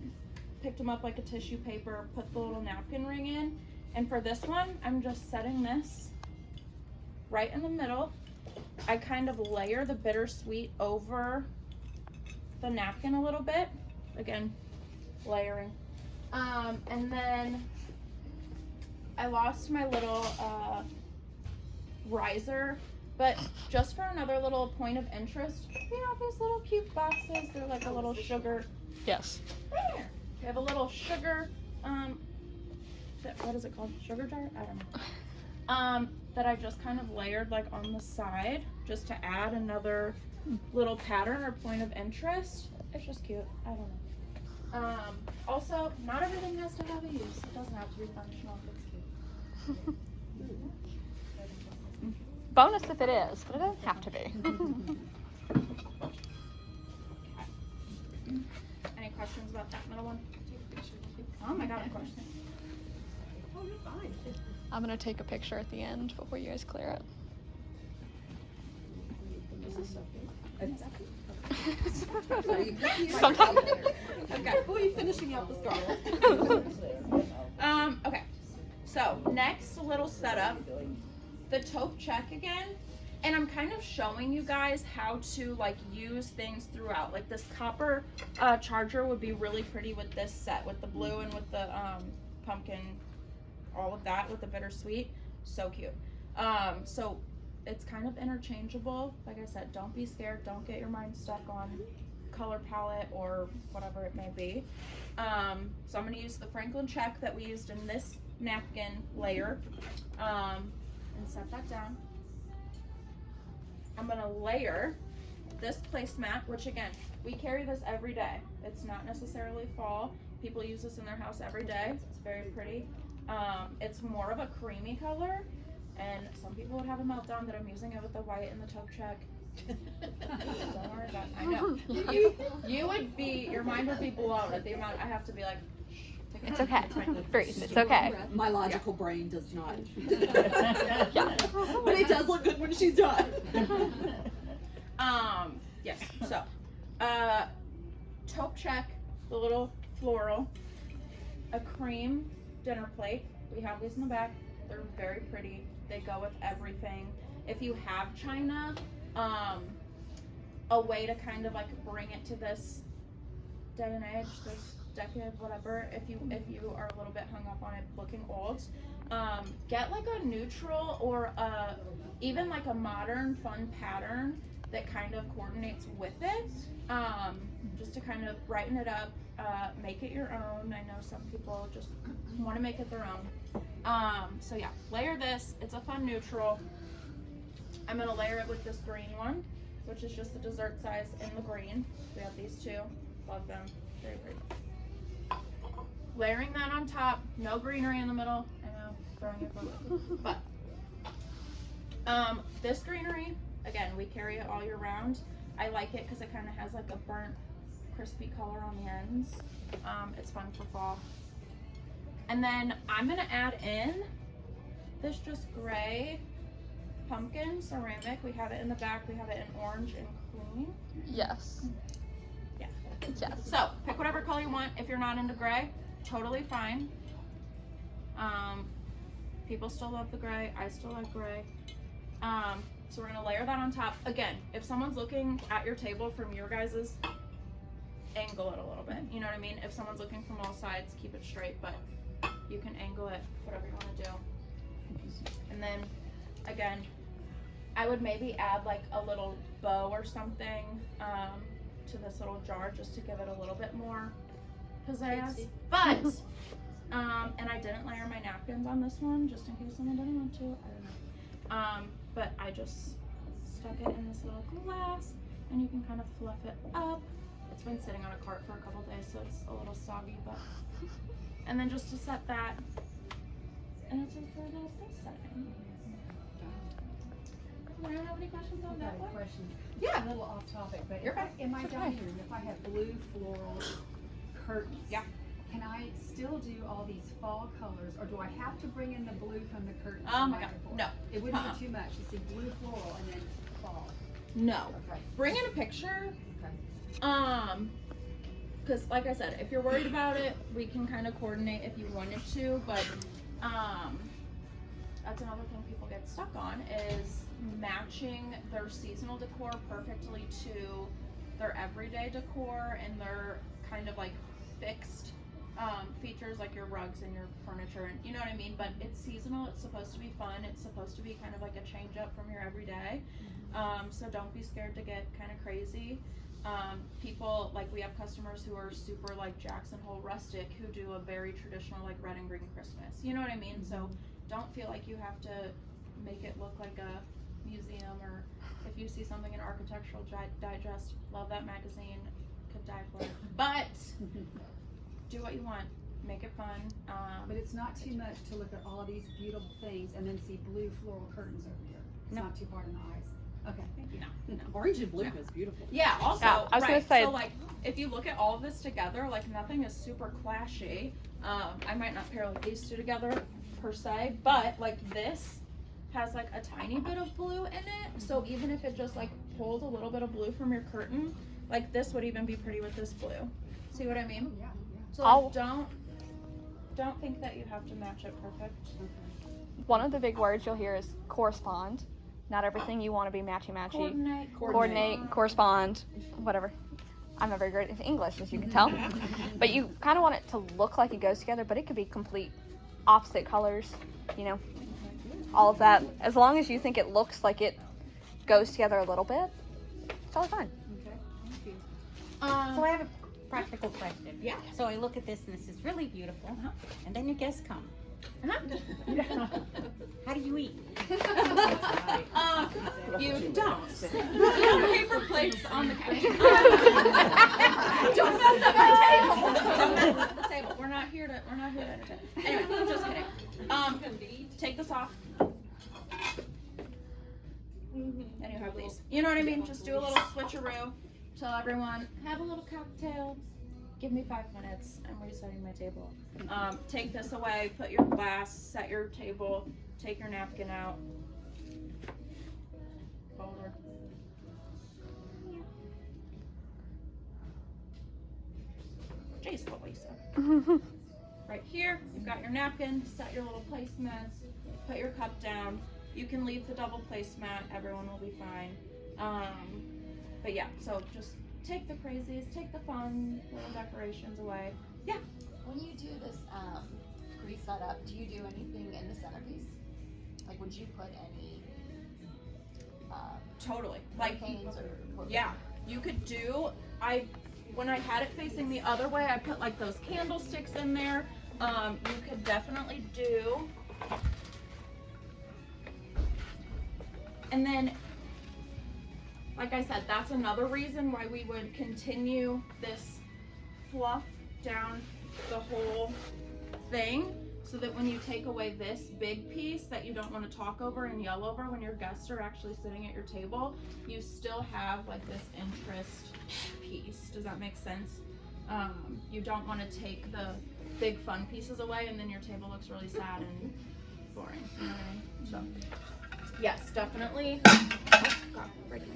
picked them up like a tissue paper, put the little napkin ring in. And for this one, I'm just setting this right in the middle. I kind of layer the bittersweet over the napkin a little bit. Again, layering. And then I lost my little riser, but just for another little point of interest, we have these little cute boxes. They're like a little sugar. Yes. There. We have a little sugar, what is it called? Sugar jar? I don't know. That I just kind of layered like on the side just to add another little pattern or point of interest. It's just cute. I don't know. Also, not everything has to have a use. It doesn't have to be functional if it's cute. Bonus if it is, but it doesn't have to be. Any questions about that middle one? Oh my god, a question. Oh, you're fine. I'm gonna take a picture at the end before you guys clear it. Sometimes. Okay, before you finishing out the scarlet. Okay. So next little setup, the taupe check again. And I'm kind of showing you guys how to like use things throughout. Like this copper charger would be really pretty with this set, with the blue and with the pumpkin, all of that with the bittersweet. So cute. So it's kind of interchangeable. Like I said, don't be scared. Don't get your mind stuck on color palette or whatever it may be. So I'm going to use the Franklin check that we used in this napkin layer and set that down. I'm going to layer this placemat, which again, we carry this every day. It's not necessarily fall. People use this in their house every day. It's very pretty. It's more of a creamy color, and some people would have a meltdown that I'm using it with the white and the taupe check. Don't worry about it. I know. You would be, your mind would be blown at the amount I have to be like, shh, take a It's okay. Breathe. It's okay. My logical brain does not. Yeah. But it does look good when she's done. Yes. So, taupe check, the little floral, a cream dinner plate. We have these in the back. They're very pretty. They go with everything. If you have china, a way to kind of like bring it to this day and age, this decade, whatever, if you are a little bit hung up on it looking old, get like a neutral or even like a modern fun pattern that kind of coordinates with it, just to kind of brighten it up, make it your own. I know some people just want to make it their own. So yeah, layer this. It's a fun neutral. I'm going to layer it with this green one, which is just the dessert size in the green. We have these two. Love them. Very pretty. Layering that on top. No greenery in the middle. I know, throwing it for but this greenery, again, we carry it all year round. I like it because it kind of has like a burnt, crispy color on the ends. It's fun for fall. And then I'm going to add in this just gray pumpkin ceramic. We have it in the back. We have it in orange and cream. Yes. Yeah. Yes. So pick whatever color you want. If you're not into gray, totally fine. People still love the gray. I still like gray. So we're gonna layer that on top. Again, if someone's looking at your table from your guys's, angle it a little bit. You know what I mean? If someone's looking from all sides, keep it straight, but you can angle it, whatever you wanna do. And then, again, I would maybe add like a little bow or something to this little jar just to give it a little bit more pizzazz. But, and I didn't layer my napkins on this one just in case someone didn't want to. I don't know. But I just stuck it in this little glass and you can kind of fluff it up. It's been sitting on a cart for a couple days, so it's a little soggy, but. And then just to set that, and it's in for the setting. Do you have any questions on that one? Question. Yeah. A little off topic, but You're fine. in my It's okay. dining room, if I have blue floral curtains, Yeah. can I still do all these fall colors, or do I have to bring in the blue from the curtains? Oh in my God, decor? no. It wouldn't Uh-uh. be too much to see blue floral and then fall. No. Okay. Bring in a picture. Okay. Because like I said, if you're worried about it, we can kind of coordinate if you wanted to, but that's another thing people get stuck on is matching their seasonal decor perfectly to their everyday decor and their kind of like fixed features like your rugs and your furniture, and you know what I mean. But it's seasonal, it's supposed to be fun, it's supposed to be kind of like a change up from your everyday. So don't be scared to get kind of crazy. People, like we have customers who are super like Jackson Hole rustic who do a very traditional like red and green Christmas, you know what I mean? So don't feel like you have to make it look like a museum, or if you see something in Architectural Digest, love that magazine, could die for it, but do what you want, make it fun. But it's not too much to look at all these beautiful things and then see blue floral curtains over here. It's No. not too hard on the eyes. Okay, thank you. No. Orange and blue is beautiful. Yeah, also, Yeah, I was gonna right, say- so like, if you look at all of this together, like nothing is super clashy. I might not pair like these two together per se, but like this has like a tiny bit of blue in it. So even if it just like pulls a little bit of blue from your curtain, like this would even be pretty with this blue. See what I mean? Yeah, So I'll- like, don't think that you have to match it perfect. One of the big words you'll hear is correspond. Not everything you want to be matchy-matchy. Coordinate, correspond, whatever. I'm not very great at English, as you can tell. But you kind of want it to look like it goes together, but it could be complete opposite colors, you know, all of that. As long as you think it looks like it goes together a little bit, it's all fine. Okay, thank you. So I have a practical question. Yeah. So I look at this and this is really beautiful, and then your guests come. How do you eat? You don't. You have paper plates on the counter. Don't mess up the table. Don't mess up the table. We're not here to entertain. Anyway, I'm just kidding. Take this off. And you have these. You know what I mean? Just do a little switcheroo. Tell everyone, have a little cocktail. Give me 5 minutes. I'm resetting my table. Take this away, put your glass, set your table, take your napkin out. Folder. Jeez, Lisa. Right here, you've got your napkin, set your little placements, put your cup down. You can leave the double placemat, everyone will be fine. But yeah, so just take the crazies, take the fun little decorations away. Yeah. When you do this pre-setup, do you do anything in the centerpiece? Like, would you put any Totally. Like, canes or what? yeah, you could do, when I had it facing the other way, I put like those candlesticks in there. You could definitely do, and then, like I said, that's another reason why we would continue this fluff down the whole thing, so that when you take away this big piece that you don't want to talk over and yell over when your guests are actually sitting at your table, you still have like this interest piece. Does that make sense? You don't want to take the big fun pieces away and then your table looks really sad and boring. You know what I mean? So, yes, definitely. Oh, God, breaking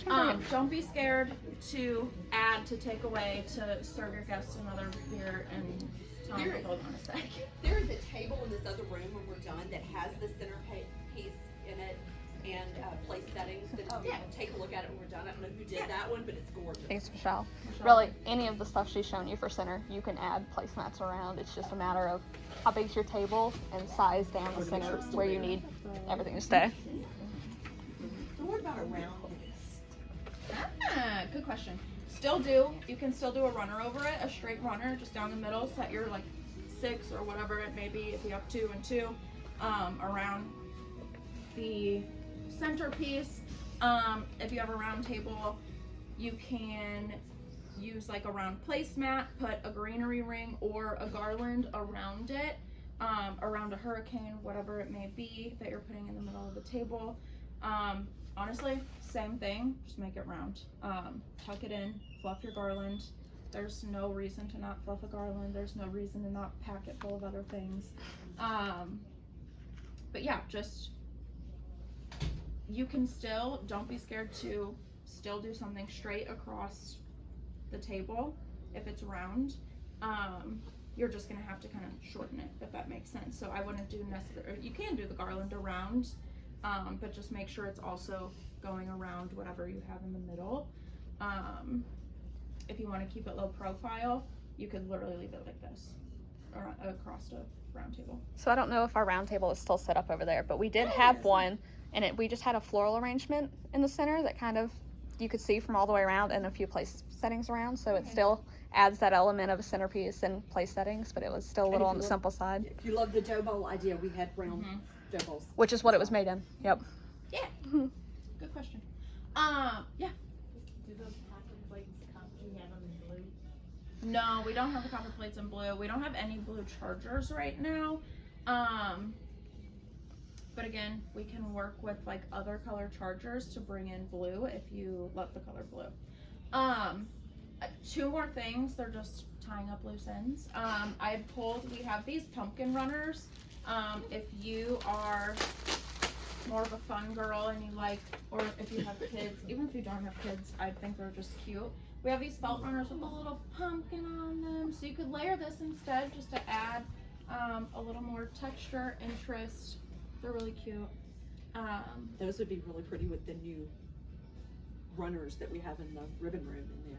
my don't be scared to add, to take away, to serve your guests another beer and tell them to hold on a sec. There is a table in this other room when we're done that has the piece in it and place settings. Then take a look at it when we're done. I don't know who did that one, but it's gorgeous. Thanks, Michelle. Really, any of the stuff she's shown you for center, you can add placemats around. It's just a matter of how big's your table and size down the center where you need everything to stay. So what about around this? Good question. You can still do a runner over it, a straight runner just down the middle. Set your like 6 or whatever it may be, if you have 2 and 2, around the centerpiece. If you have a round table, you can use like a round placemat, put a greenery ring or a garland around it, around a hurricane, whatever it may be that you're putting in the middle of the table. Honestly, same thing, just make it round. Tuck it in, fluff your garland. There's no reason to not fluff a garland. There's no reason to not pack it full of other things. But yeah, just, you can still, don't be scared to still do something straight across the table if it's round. You're just gonna have to kind of shorten it, if that makes sense. So I wouldn't do necessarily, you can do the garland around, but just make sure it's also going around whatever you have in the middle. If you want to keep it low profile, you could literally leave it like this, or across a round table. So I don't know if our round table is still set up over there, but we did have one, and we just had a floral arrangement in the center that kind of you could see from all the way around, and a few place settings around, so it still adds that element of a centerpiece and place settings, but it was still a little on the simple side. If you love the dough bowl idea, we had round dough bowls. Which is what it was made in. Yep. Yeah. Good question. Yeah. Do those copper plates come? Do you have them in blue? No, we don't have the copper plates in blue. We don't have any blue chargers right now. But again, we can work with like other color chargers to bring in blue if you love the color blue. 2 more things. They're just tying up loose ends. I pulled, we have these pumpkin runners. If you are more of a fun girl and you like, or if you have kids, even if you don't have kids, I think they're just cute. We have these felt runners with a little pumpkin on them, so you could layer this instead just to add a little more texture, interest. They're really cute. Those would be really pretty with the new runners that we have in the ribbon room in there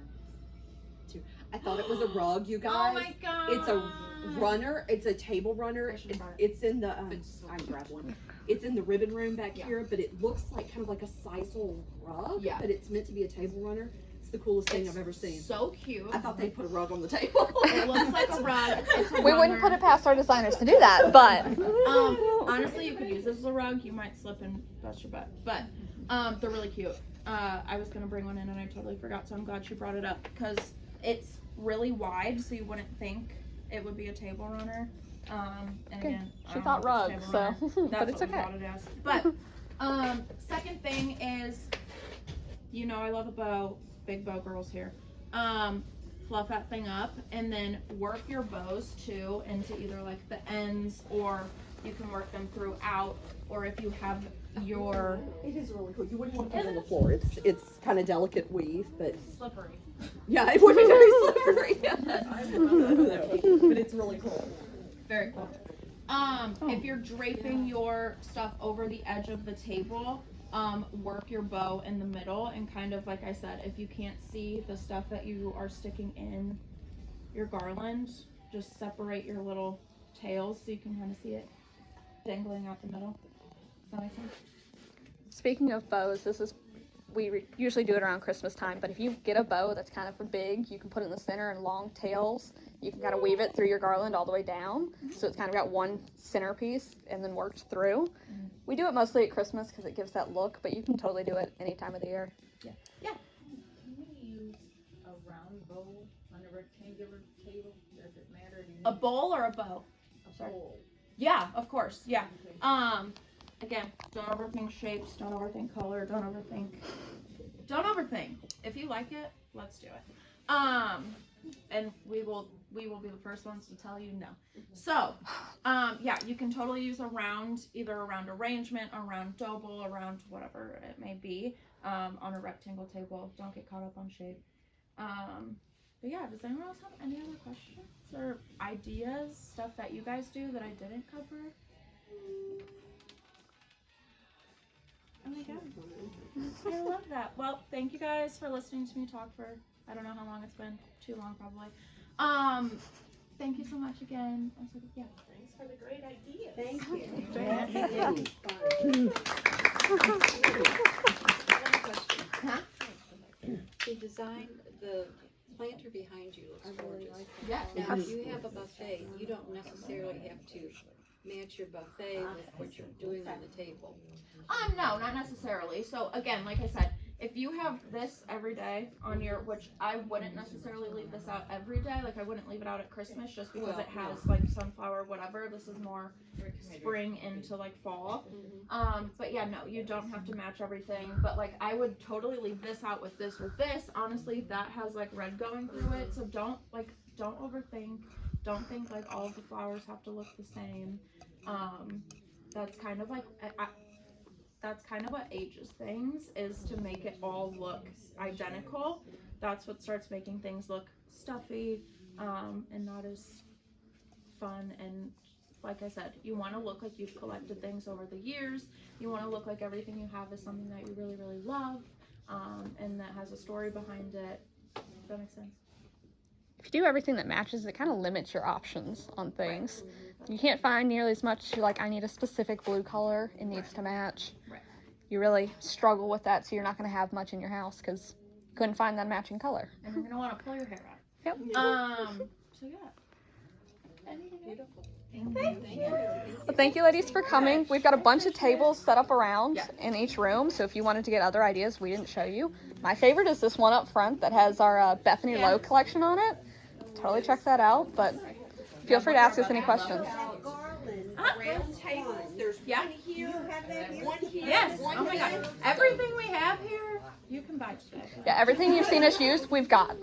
too. I thought it was a rug, you guys. Oh my god! It's a runner. It's a table runner. It's in the I grabbed one. It's in the ribbon room back here, but it looks like kind of like a sisal rug. Yeah. But it's meant to be a table runner. It's the coolest thing I've ever seen. So cute. I thought they'd put a rug on the table. It looks like a rug. It's a We wouldn't put it past our designers to do that, but honestly, you could use this as a rug. You might slip and bust your butt, but they're really cute. I was gonna bring one in and I totally forgot, so I'm glad she brought it up because it's really wide, so you wouldn't think it would be a table runner. And again, she thought rug, so but it's okay. But second thing is, you know, I love a bow. Big bow girls here. Fluff that thing up and then work your bows too into either like the ends, or you can work them throughout, or if you have your, It is really cool. You wouldn't want to put it on the floor. It's kind of delicate weave, but slippery. yeah, it would be very slippery. But it's really cool. Very cool. If you're draping your stuff over the edge of the table, work your bow in the middle, and kind of like I said, if you can't see the stuff that you are sticking in your garland, just separate your little tails so you can kind of see it dangling out the middle. Does that make sense? Speaking of bows, we usually do it around Christmas time, but if you get a bow that's kind of big, you can put it in the center and long tails. You can kind of weave it through your garland all the way down, so it's kind of got one centerpiece and then worked through. We do it mostly at Christmas because it gives that look, but you can totally do it any time of the year. Yeah. Can we use a round bowl on a rectangular table? Does it matter? A bowl or a bow? A bowl. Yeah, of course. Yeah. Okay. Again, don't overthink shapes, don't overthink color, don't overthink. If you like it, let's do it. And we will be the first ones to tell you no. So, yeah, you can totally use either a round arrangement, a round dough bowl, a round whatever it may be, on a rectangle table. Don't get caught up on shape. But yeah, does anyone else have any other questions or ideas, stuff that you guys do that I didn't cover? Oh my god. I love that. Well, thank you guys for listening to me talk for, I don't know how long it's been. Too long, probably. Thank you so much again. Yeah. Thanks for the great idea. Thank you. Huh? The design, the planter behind you looks gorgeous. Yeah. Now, if you have a buffet, you don't necessarily have to match your buffet with what you're doing on the table. No, not necessarily. So again, like I said, if you have this every day on your, which I wouldn't necessarily leave this out every day, like I wouldn't leave it out at Christmas just because it has like sunflower, whatever. This is more spring into like fall. But yeah, no, you don't have to match everything. But like I would totally leave this out with this. With this, honestly, that has like red going through it. So don't overthink. Don't think like all of the flowers have to look the same. That's kind of like that's kind of what ages things, is to make it all look identical. That's what starts making things look stuffy and not as fun. And like I said, you want to look like you've collected things over the years. You want to look like everything you have is something that you really, really love, and that has a story behind it. Does that make sense? If you do everything that matches, it kind of limits your options on things. Right. You can't find nearly as much. You're like, I need a specific blue color. It needs to match. Right. You really struggle with that, so you're not going to have much in your house because you couldn't find that matching color. And you're going to want to pull your hair out. Yep. So yeah. Beautiful. Thank you. Well, thank you, ladies, for coming. We've got a bunch of tables set up around in each room, so if you wanted to get other ideas we didn't show you. My favorite is this one up front that has our Bethany Lowe collection on it. Totally check that out, but feel free to ask us any questions. Round tables, there's one here, one here. Yes. Oh my god. Everything we have here, you can buy today. Yeah, everything you've seen us use, we've got.